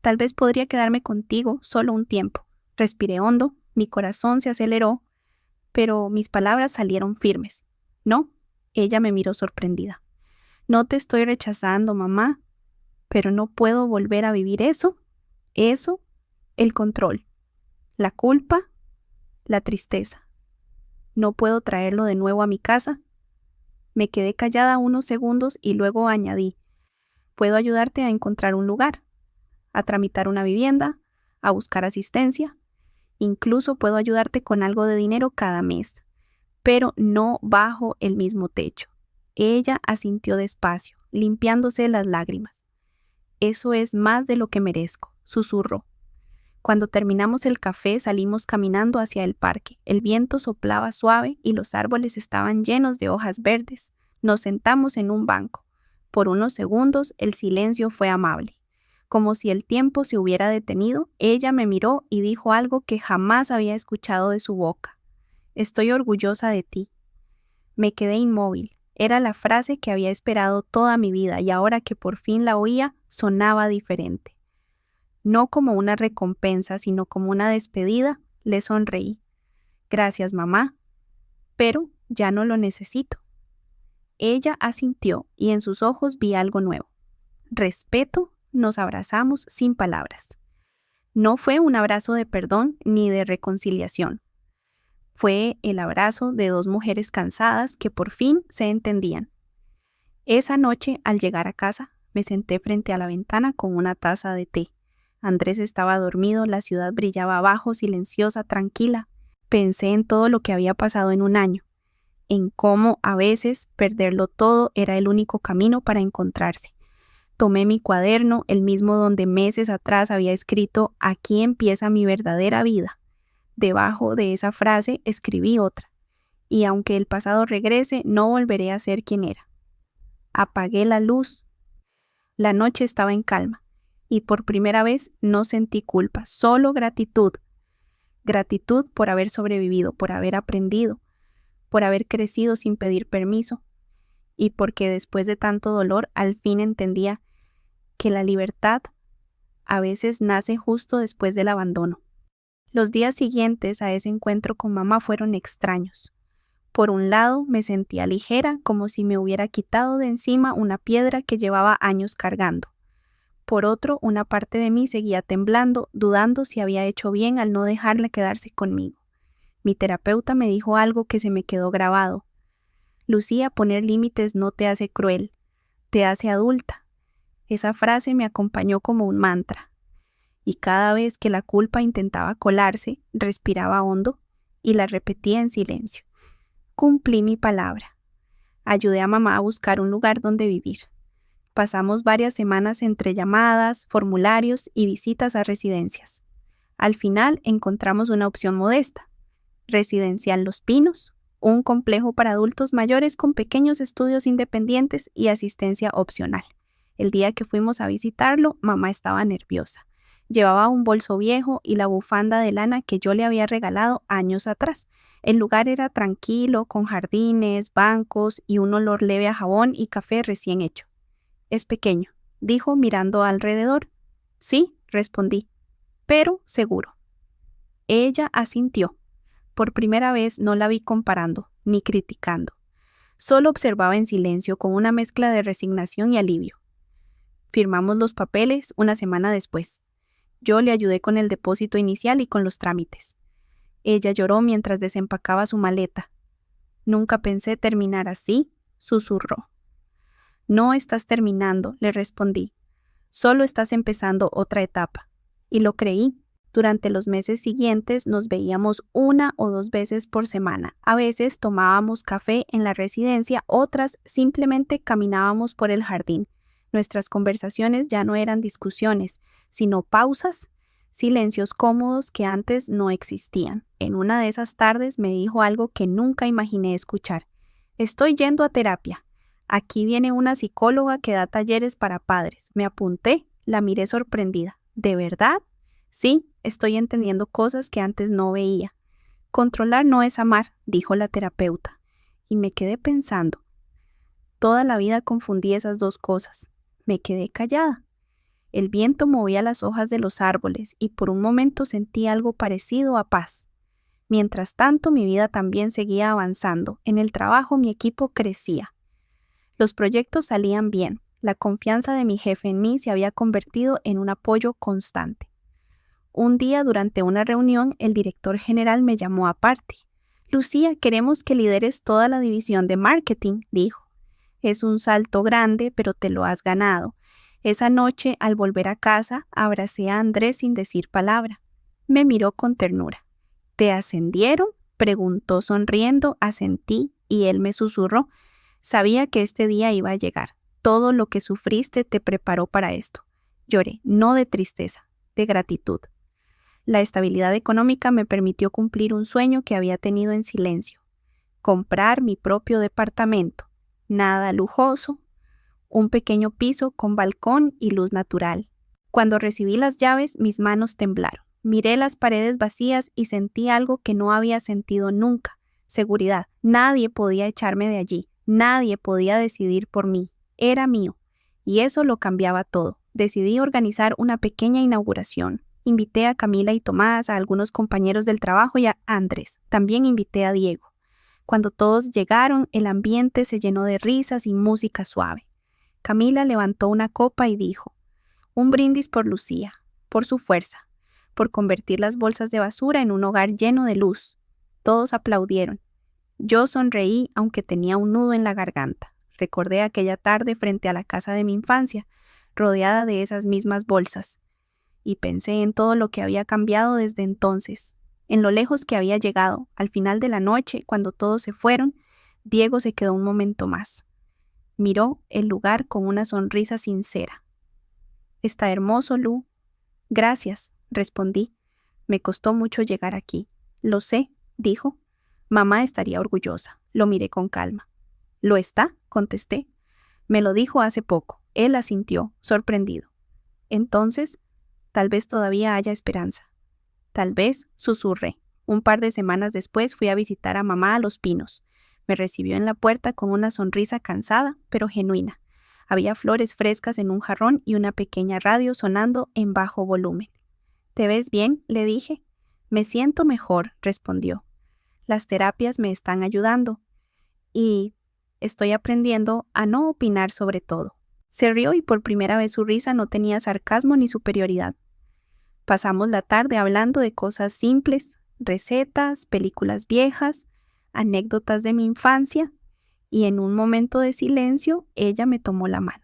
Speaker 1: tal vez podría quedarme contigo solo un tiempo. Respiré hondo, mi corazón se aceleró, pero mis palabras salieron firmes. «No», ella me miró sorprendida. «No te estoy rechazando, mamá, pero no puedo volver a vivir eso, el control, la culpa, la tristeza. No puedo traerlo de nuevo a mi casa». Me quedé callada unos segundos y luego añadí: «Puedo ayudarte a encontrar un lugar, a tramitar una vivienda, a buscar asistencia. Incluso puedo ayudarte con algo de dinero cada mes, pero no bajo el mismo techo». Ella asintió despacio, limpiándose las lágrimas. «Eso es más de lo que merezco», susurró. Cuando terminamos el café salimos caminando hacia el parque. El viento soplaba suave y los árboles estaban llenos de hojas verdes. Nos sentamos en un banco. Por unos segundos el silencio fue amable. Como si el tiempo se hubiera detenido, ella me miró y dijo algo que jamás había escuchado de su boca: «Estoy orgullosa de ti». Me quedé inmóvil. Era la frase que había esperado toda mi vida y ahora que por fin la oía, sonaba diferente. No como una recompensa, sino como una despedida, le sonreí. «Gracias, mamá, pero ya no lo necesito». Ella asintió y en sus ojos vi algo nuevo: respeto. Nos abrazamos sin palabras. No fue un abrazo de perdón ni de reconciliación. Fue el abrazo de 2 mujeres cansadas que por fin se entendían. Esa noche, al llegar a casa, me senté frente a la ventana con una taza de té. Andrés estaba dormido, la ciudad brillaba abajo, silenciosa, tranquila. Pensé en todo lo que había pasado en un año, en cómo a veces perderlo todo era el único camino para encontrarse. Tomé mi cuaderno, el mismo donde meses atrás había escrito: «Aquí empieza mi verdadera vida». Debajo de esa frase escribí otra: «Y aunque el pasado regrese, no volveré a ser quien era». Apagué la luz. La noche estaba en calma y por primera vez no sentí culpa, solo gratitud. Gratitud por haber sobrevivido, por haber aprendido, por haber crecido sin pedir permiso, y porque después de tanto dolor al fin entendía que la libertad a veces nace justo después del abandono. Los días siguientes a ese encuentro con mamá fueron extraños. Por un lado, me sentía ligera, como si me hubiera quitado de encima una piedra que llevaba años cargando. Por otro, una parte de mí seguía temblando, dudando si había hecho bien al no dejarla quedarse conmigo. Mi terapeuta me dijo algo que se me quedó grabado: «Lucía, poner límites no te hace cruel, te hace adulta». Esa frase me acompañó como un mantra. Y cada vez que la culpa intentaba colarse, respiraba hondo y la repetía en silencio: «Cumplí mi palabra». Ayudé a mamá a buscar un lugar donde vivir. Pasamos varias semanas entre llamadas, formularios y visitas a residencias. Al final encontramos una opción modesta: Residencial Los Pinos, un complejo para adultos mayores con pequeños estudios independientes y asistencia opcional. El día que fuimos a visitarlo, mamá estaba nerviosa. Llevaba un bolso viejo y la bufanda de lana que yo le había regalado años atrás. El lugar era tranquilo, con jardines, bancos y un olor leve a jabón y café recién hecho. «Es pequeño», dijo mirando alrededor. «Sí», respondí, «pero seguro». Ella asintió. Por primera vez no la vi comparando, ni criticando. Solo observaba en silencio con una mezcla de resignación y alivio. Firmamos los papeles una semana después. Yo le ayudé con el depósito inicial y con los trámites. Ella lloró mientras desempacaba su maleta. «Nunca pensé terminar así», susurró. «No estás terminando», le respondí. «Solo estás empezando otra etapa». Y lo creí. Durante los meses siguientes nos veíamos 1 o 2 veces por semana. A veces tomábamos café en la residencia, otras simplemente caminábamos por el jardín. Nuestras conversaciones ya no eran discusiones, sino pausas, silencios cómodos que antes no existían. En una de esas tardes me dijo algo que nunca imaginé escuchar. «Estoy yendo a terapia. Aquí viene una psicóloga que da talleres para padres». Me apunté, la miré sorprendida. «¿De verdad?» «Sí, estoy entendiendo cosas que antes no veía». «Controlar no es amar», dijo la terapeuta. Y me quedé pensando. Toda la vida confundí esas dos cosas. Me quedé callada. El viento movía las hojas de los árboles y por un momento sentí algo parecido a paz. Mientras tanto, mi vida también seguía avanzando. En el trabajo mi equipo crecía. Los proyectos salían bien. La confianza de mi jefe en mí se había convertido en un apoyo constante. Un día, durante una reunión, el director general me llamó aparte. «Lucía, queremos que lideres toda la división de marketing», dijo. «Es un salto grande, pero te lo has ganado». Esa noche, al volver a casa, abracé a Andrés sin decir palabra. Me miró con ternura. «¿Te ascendieron?», preguntó sonriendo. Asentí y él me susurró. «Sabía que este día iba a llegar. Todo lo que sufriste te preparó para esto». Lloré, no de tristeza, de gratitud. La estabilidad económica me permitió cumplir un sueño que había tenido en silencio: comprar mi propio departamento. Nada lujoso, un pequeño piso con balcón y luz natural. Cuando recibí las llaves, mis manos temblaron. Miré las paredes vacías y sentí algo que no había sentido nunca: seguridad. Nadie podía echarme de allí, nadie podía decidir por mí. Era mío, y eso lo cambiaba todo. Decidí organizar una pequeña inauguración. Invité a Camila y Tomás, a algunos compañeros del trabajo y a Andrés. También invité a Diego. Cuando todos llegaron, el ambiente se llenó de risas y música suave. Camila levantó una copa y dijo: «Un brindis por Lucía, por su fuerza, por convertir las bolsas de basura en un hogar lleno de luz». Todos aplaudieron. Yo sonreí, aunque tenía un nudo en la garganta. Recordé aquella tarde frente a la casa de mi infancia, rodeada de esas mismas bolsas. Y pensé en todo lo que había cambiado desde entonces, en lo lejos que había llegado. Al final de la noche, cuando todos se fueron, Diego se quedó un momento más. Miró el lugar con una sonrisa sincera. «Está hermoso, Lu». «Gracias», respondí. «Me costó mucho llegar aquí». «Lo sé», dijo. «Mamá estaría orgullosa». Lo miré con calma. «¿Lo está?», contesté. «Me lo dijo hace poco». Él asintió, sorprendido. «Entonces, tal vez todavía haya esperanza». «Tal vez», susurré. Un par de semanas después fui a visitar a mamá a Los Pinos. Me recibió en la puerta con una sonrisa cansada, pero genuina. Había flores frescas en un jarrón y una pequeña radio sonando en bajo volumen. «¿Te ves bien?», le dije. «Me siento mejor», respondió. «Las terapias me están ayudando. Y estoy aprendiendo a no opinar sobre todo». Se rió y por primera vez su risa no tenía sarcasmo ni superioridad. Pasamos la tarde hablando de cosas simples, recetas, películas viejas, anécdotas de mi infancia, y en un momento de silencio ella me tomó la mano.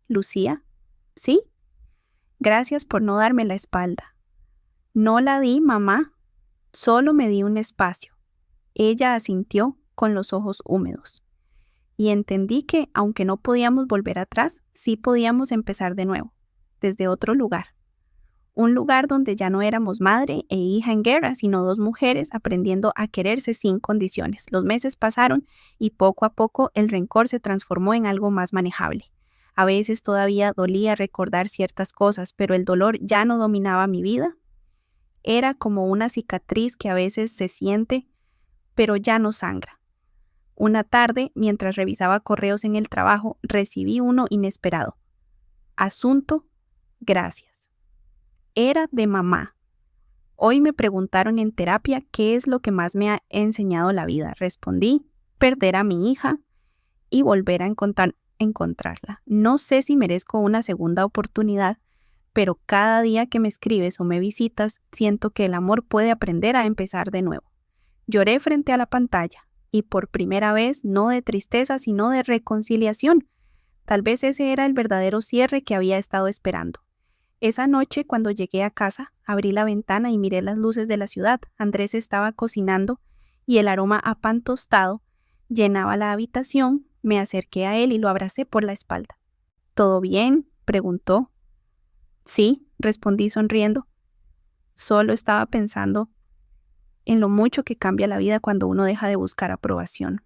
Speaker 1: «¿Lucía?». «¿Sí?». «Gracias por no darme la espalda». «No la di, mamá. Solo me di un espacio». Ella asintió con los ojos húmedos. y entendí que, aunque no podíamos volver atrás, sí podíamos empezar de nuevo, desde otro lugar. Un lugar donde ya no éramos madre e hija en guerra, sino dos mujeres aprendiendo a quererse sin condiciones. Los meses pasaron y poco a poco el rencor se transformó en algo más manejable. A veces todavía dolía recordar ciertas cosas, pero el dolor ya no dominaba mi vida. Era como una cicatriz que a veces se siente, pero ya no sangra. Una tarde, mientras revisaba correos en el trabajo, recibí uno inesperado. Asunto, gracias. Era de mamá. Hoy me preguntaron en terapia qué es lo que más me ha enseñado la vida. Respondí, perder a mi hija y volver a encontrarla. No sé si merezco una segunda oportunidad, pero cada día que me escribes o me visitas, siento que el amor puede aprender a empezar de nuevo. Lloré frente a la pantalla y por primera vez no de tristeza, sino de reconciliación. Tal vez ese era el verdadero cierre que había estado esperando. Esa noche, cuando llegué a casa, abrí la ventana y miré las luces de la ciudad. Andrés estaba cocinando y el aroma a pan tostado llenaba la habitación. Me acerqué a él y lo abracé por la espalda. ¿Todo bien?, preguntó. Sí, respondí sonriendo. Solo estaba pensando en lo mucho que cambia la vida cuando uno deja de buscar aprobación.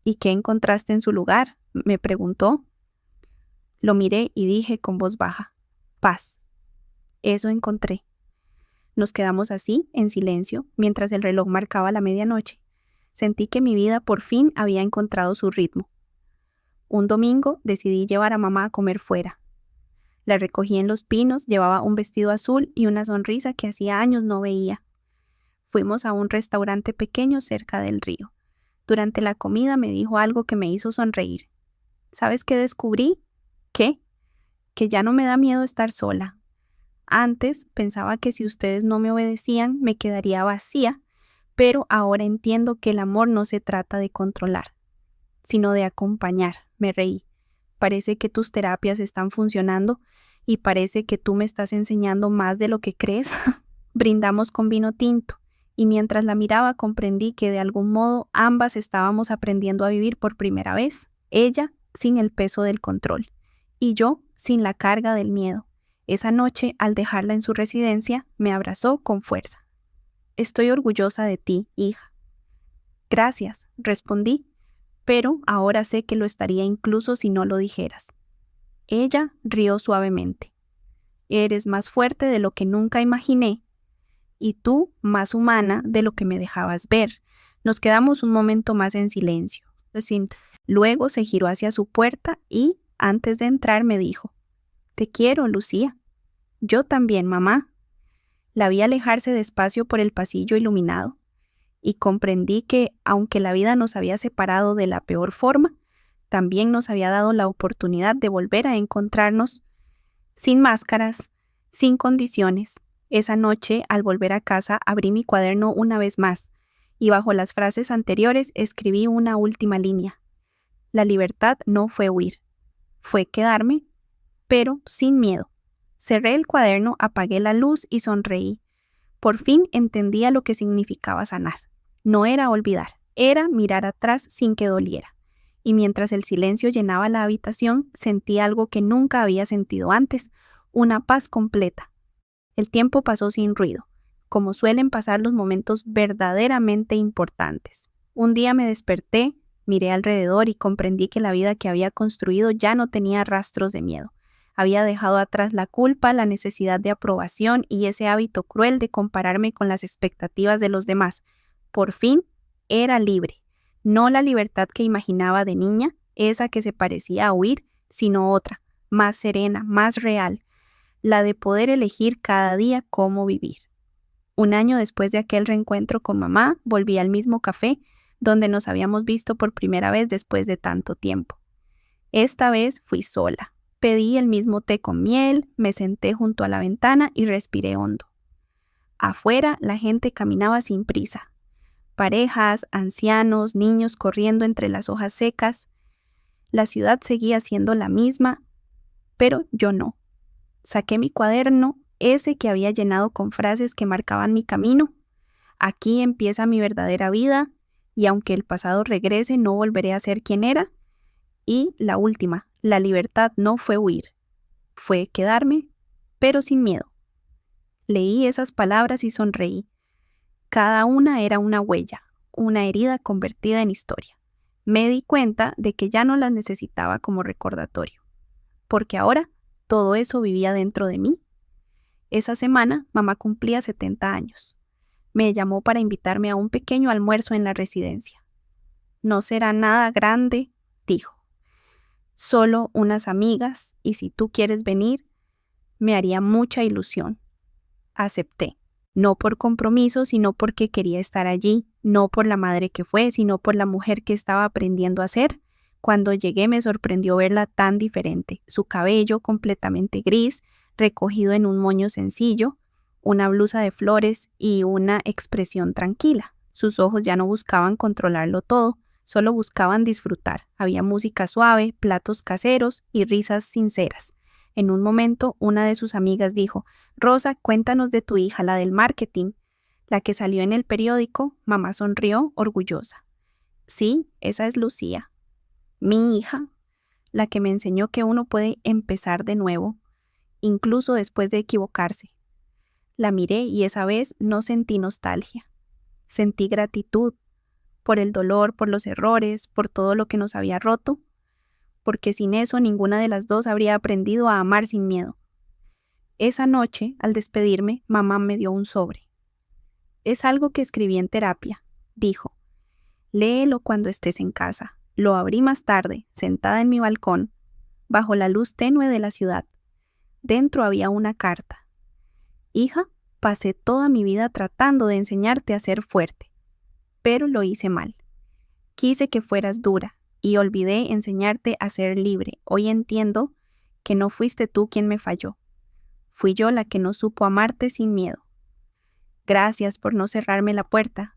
Speaker 1: ¿Y qué encontraste en su lugar?, me preguntó. Lo miré y dije con voz baja. Paz. Eso encontré. Nos quedamos así, en silencio, mientras el reloj marcaba la medianoche. Sentí que mi vida por fin había encontrado su ritmo. Un domingo decidí llevar a mamá a comer fuera. La recogí en Los Pinos, llevaba un vestido azul y una sonrisa que hacía años no veía. Fuimos a un restaurante pequeño cerca del río. Durante la comida me dijo algo que me hizo sonreír. ¿Sabes qué descubrí? ¿Qué? Que ya no me da miedo estar sola. Antes pensaba que si ustedes no me obedecían me quedaría vacía, pero ahora entiendo que el amor no se trata de controlar, sino de acompañar. Me reí. Parece que tus terapias están funcionando y parece que tú me estás enseñando más de lo que crees. Brindamos con vino tinto y mientras la miraba comprendí que de algún modo ambas estábamos aprendiendo a vivir por primera vez, ella sin el peso del control y yo sin la carga del miedo. Esa noche, al dejarla en su residencia, me abrazó con fuerza. Estoy orgullosa de ti, hija. Gracias, respondí, pero ahora sé que lo estaría incluso si no lo dijeras. Ella rió suavemente. Eres más fuerte de lo que nunca imaginé, y tú más humana de lo que me dejabas ver. Nos quedamos un momento más en silencio. Luego se giró hacia su puerta y, antes de entrar, me dijo, «Te quiero, Lucía». «Yo también, mamá». La vi alejarse despacio por el pasillo iluminado y comprendí que, aunque la vida nos había separado de la peor forma, también nos había dado la oportunidad de volver a encontrarnos sin máscaras, sin condiciones. Esa noche, al volver a casa, abrí mi cuaderno una vez más y bajo las frases anteriores escribí una última línea. La libertad no fue huir, fue quedarme, pero sin miedo. Cerré el cuaderno, apagué la luz y sonreí. Por fin entendía lo que significaba sanar. No era olvidar, era mirar atrás sin que doliera. Y mientras el silencio llenaba la habitación, sentí algo que nunca había sentido antes, una paz completa. El tiempo pasó sin ruido, como suelen pasar los momentos verdaderamente importantes. Un día me desperté, miré alrededor y comprendí que la vida que había construido ya no tenía rastros de miedo. Había dejado atrás la culpa, la necesidad de aprobación y ese hábito cruel de compararme con las expectativas de los demás. Por fin, era libre. No la libertad que imaginaba de niña, esa que se parecía a huir, sino otra, más serena, más real, la de poder elegir cada día cómo vivir. Un año después de aquel reencuentro con mamá, volví al mismo café donde nos habíamos visto por primera vez después de tanto tiempo. Esta vez fui sola. Pedí el mismo té con miel, me senté junto a la ventana y respiré hondo. Afuera la gente caminaba sin prisa. Parejas, ancianos, niños corriendo entre las hojas secas. La ciudad seguía siendo la misma, pero yo no. Saqué mi cuaderno, ese que había llenado con frases que marcaban mi camino. Aquí empieza mi verdadera vida y aunque el pasado regrese, no volveré a ser quien era. Y la última, la libertad no fue huir, fue quedarme, pero sin miedo. Leí esas palabras y sonreí. Cada una era una huella, una herida convertida en historia. Me di cuenta de que ya no las necesitaba como recordatorio, porque ahora todo eso vivía dentro de mí. Esa semana, mamá cumplía 70 años. Me llamó para invitarme a un pequeño almuerzo en la residencia. No será nada grande, dijo. Solo unas amigas, y si tú quieres venir, me haría mucha ilusión. Acepté, no por compromiso, sino porque quería estar allí, no por la madre que fue, sino por la mujer que estaba aprendiendo a ser. Cuando llegué me sorprendió verla tan diferente, su cabello completamente gris, recogido en un moño sencillo, una blusa de flores y una expresión tranquila. Sus ojos ya no buscaban controlarlo todo, solo buscaban disfrutar. Había música suave, platos caseros y risas sinceras. En un momento, una de sus amigas dijo: «Rosa, cuéntanos de tu hija, la del marketing, la que salió en el periódico». Mamá sonrió, orgullosa. «Sí, esa es Lucía, mi hija, la que me enseñó que uno puede empezar de nuevo, incluso después de equivocarse». La miré y esa vez no sentí nostalgia. Sentí gratitud por el dolor, por los errores, por todo lo que nos había roto, porque sin eso ninguna de las dos habría aprendido a amar sin miedo. Esa noche, al despedirme, mamá me dio un sobre. «Es algo que escribí en terapia», dijo. «Léelo cuando estés en casa». Lo abrí más tarde, sentada en mi balcón, bajo la luz tenue de la ciudad. Dentro había una carta. «Hija, pasé toda mi vida tratando de enseñarte a ser fuerte, pero lo hice mal. Quise que fueras dura y olvidé enseñarte a ser libre. Hoy entiendo que no fuiste tú quien me falló. Fui yo la que no supo amarte sin miedo. Gracias por no cerrarme la puerta.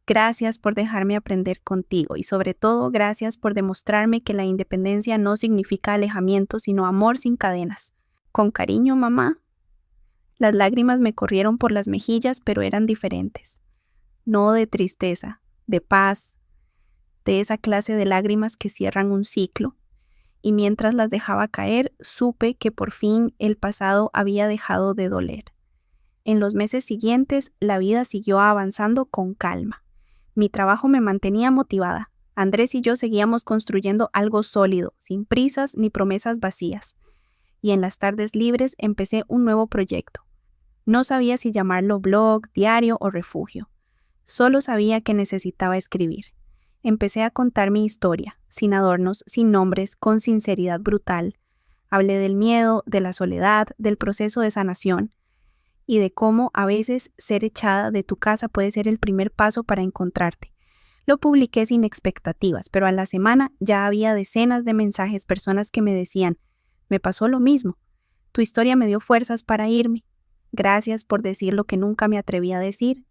Speaker 1: Gracias por dejarme aprender contigo y sobre todo gracias por demostrarme que la independencia no significa alejamiento, sino amor sin cadenas. Con cariño, mamá». Las lágrimas me corrieron por las mejillas, pero eran diferentes. No de tristeza, de paz, de esa clase de lágrimas que cierran un ciclo. Y mientras las dejaba caer, supe que por fin el pasado había dejado de doler. En los meses siguientes, la vida siguió avanzando con calma. Mi trabajo me mantenía motivada. Andrés y yo seguíamos construyendo algo sólido, sin prisas ni promesas vacías. Y en las tardes libres empecé un nuevo proyecto. No sabía si llamarlo blog, diario o refugio. Solo sabía que necesitaba escribir. Empecé a contar mi historia, sin adornos, sin nombres, con sinceridad brutal. Hablé del miedo, de la soledad, del proceso de sanación y de cómo a veces ser echada de tu casa puede ser el primer paso para encontrarte. Lo publiqué sin expectativas, pero a la semana ya había decenas de mensajes, personas que me decían: «Me pasó lo mismo. Tu historia me dio fuerzas para irme. Gracias por decir lo que nunca me atreví a decir».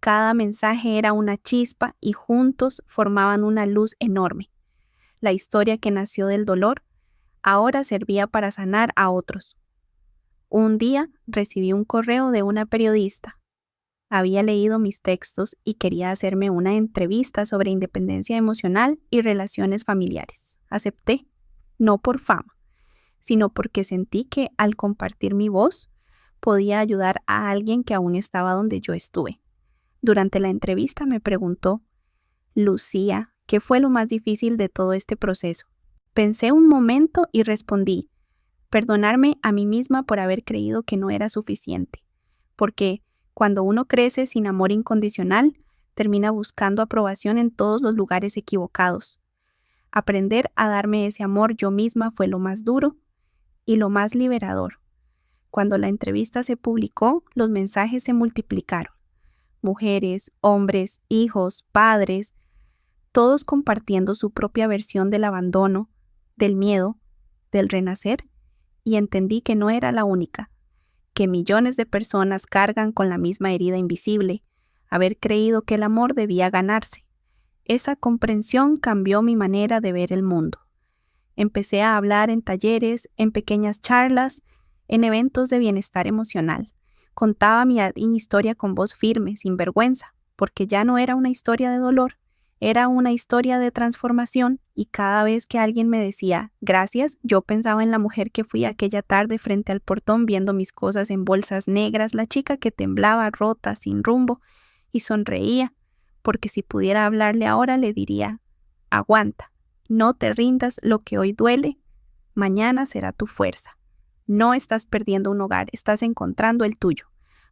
Speaker 1: Cada mensaje era una chispa y juntos formaban una luz enorme. La historia que nació del dolor ahora servía para sanar a otros. Un día recibí un correo de una periodista. Había leído mis textos y quería hacerme una entrevista sobre independencia emocional y relaciones familiares. Acepté, no por fama, sino porque sentí que al compartir mi voz podía ayudar a alguien que aún estaba donde yo estuve. Durante la entrevista me preguntó: «Lucía, ¿qué fue lo más difícil de todo este proceso?». Pensé un momento y respondí: «Perdonarme a mí misma por haber creído que no era suficiente». Porque cuando uno crece sin amor incondicional, termina buscando aprobación en todos los lugares equivocados. Aprender a darme ese amor yo misma fue lo más duro y lo más liberador. Cuando la entrevista se publicó, los mensajes se multiplicaron. Mujeres, hombres, hijos, padres, todos compartiendo su propia versión del abandono, del miedo, del renacer, y entendí que no era la única, que millones de personas cargan con la misma herida invisible, haber creído que el amor debía ganarse. Esa comprensión cambió mi manera de ver el mundo. Empecé a hablar en talleres, en pequeñas charlas, en eventos de bienestar emocional. Contaba mi historia con voz firme, sin vergüenza, porque ya no era una historia de dolor, Era una historia de transformación y cada vez que alguien me decía gracias, yo pensaba en la mujer que fui aquella tarde frente al portón viendo mis cosas en bolsas negras, la chica que temblaba rota, sin rumbo, y sonreía, porque si pudiera hablarle ahora le diría, aguanta, no te rindas, lo que hoy duele, mañana será tu fuerza. No estás perdiendo un hogar, estás encontrando el tuyo.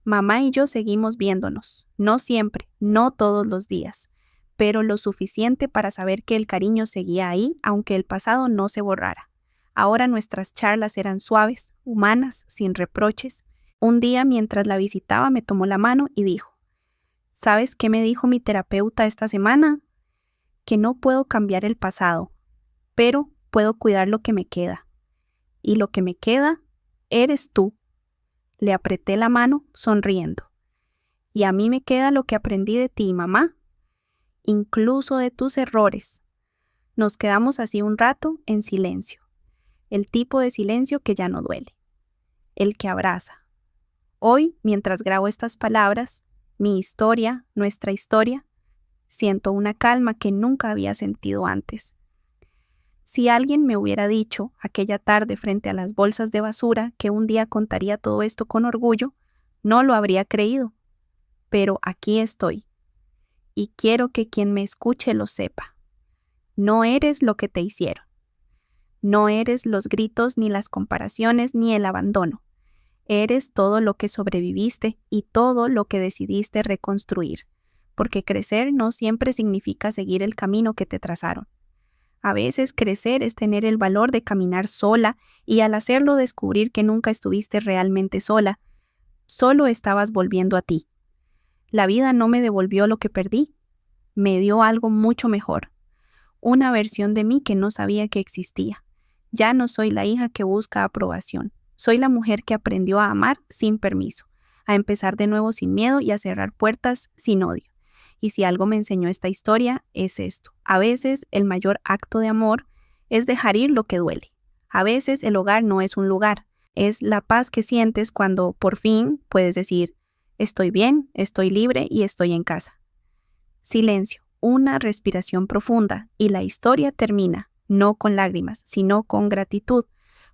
Speaker 1: Mamá y yo seguimos viéndonos, no siempre, no todos los días, pero lo suficiente para saber que el cariño seguía ahí, aunque el pasado no se borrara. Ahora nuestras charlas eran suaves, humanas, sin reproches. Un día, mientras la visitaba, me tomó la mano y dijo, ¿sabes qué me dijo mi terapeuta esta semana? Que no puedo cambiar el pasado, pero puedo cuidar lo que me queda. Y lo que me queda, eres tú. Le apreté la mano, sonriendo. Y a mí me queda lo que aprendí de ti, mamá, incluso de tus errores. Nos quedamos así un rato en silencio, el tipo de silencio que ya no duele, el que abraza. Hoy, mientras grabo estas palabras, mi historia, nuestra historia, siento una calma que nunca había sentido antes. Si alguien me hubiera dicho aquella tarde frente a las bolsas de basura que un día contaría todo esto con orgullo, no lo habría creído. Pero aquí estoy. Y quiero que quien me escuche lo sepa. No eres lo que te hicieron. No eres los gritos, ni las comparaciones, ni el abandono. Eres todo lo que sobreviviste y todo lo que decidiste reconstruir. Porque crecer no siempre significa seguir el camino que te trazaron. A veces crecer es tener el valor de caminar sola y al hacerlo descubrir que nunca estuviste realmente sola, solo estabas volviendo a ti. La vida no me devolvió lo que perdí, me dio algo mucho mejor, una versión de mí que no sabía que existía. Ya no soy la hija que busca aprobación, soy la mujer que aprendió a amar sin permiso, a empezar de nuevo sin miedo y a cerrar puertas sin odio. Y si algo me enseñó esta historia es esto, a veces el mayor acto de amor es dejar ir lo que duele. A veces el hogar no es un lugar, es la paz que sientes cuando por fin puedes decir, estoy bien, estoy libre y estoy en casa. Silencio, una respiración profunda y la historia termina, no con lágrimas, sino con gratitud,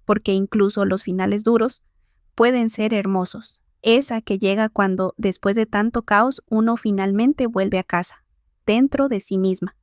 Speaker 1: porque incluso los finales duros pueden ser hermosos. Esa que llega cuando, después de tanto caos, uno finalmente vuelve a casa, dentro de sí misma.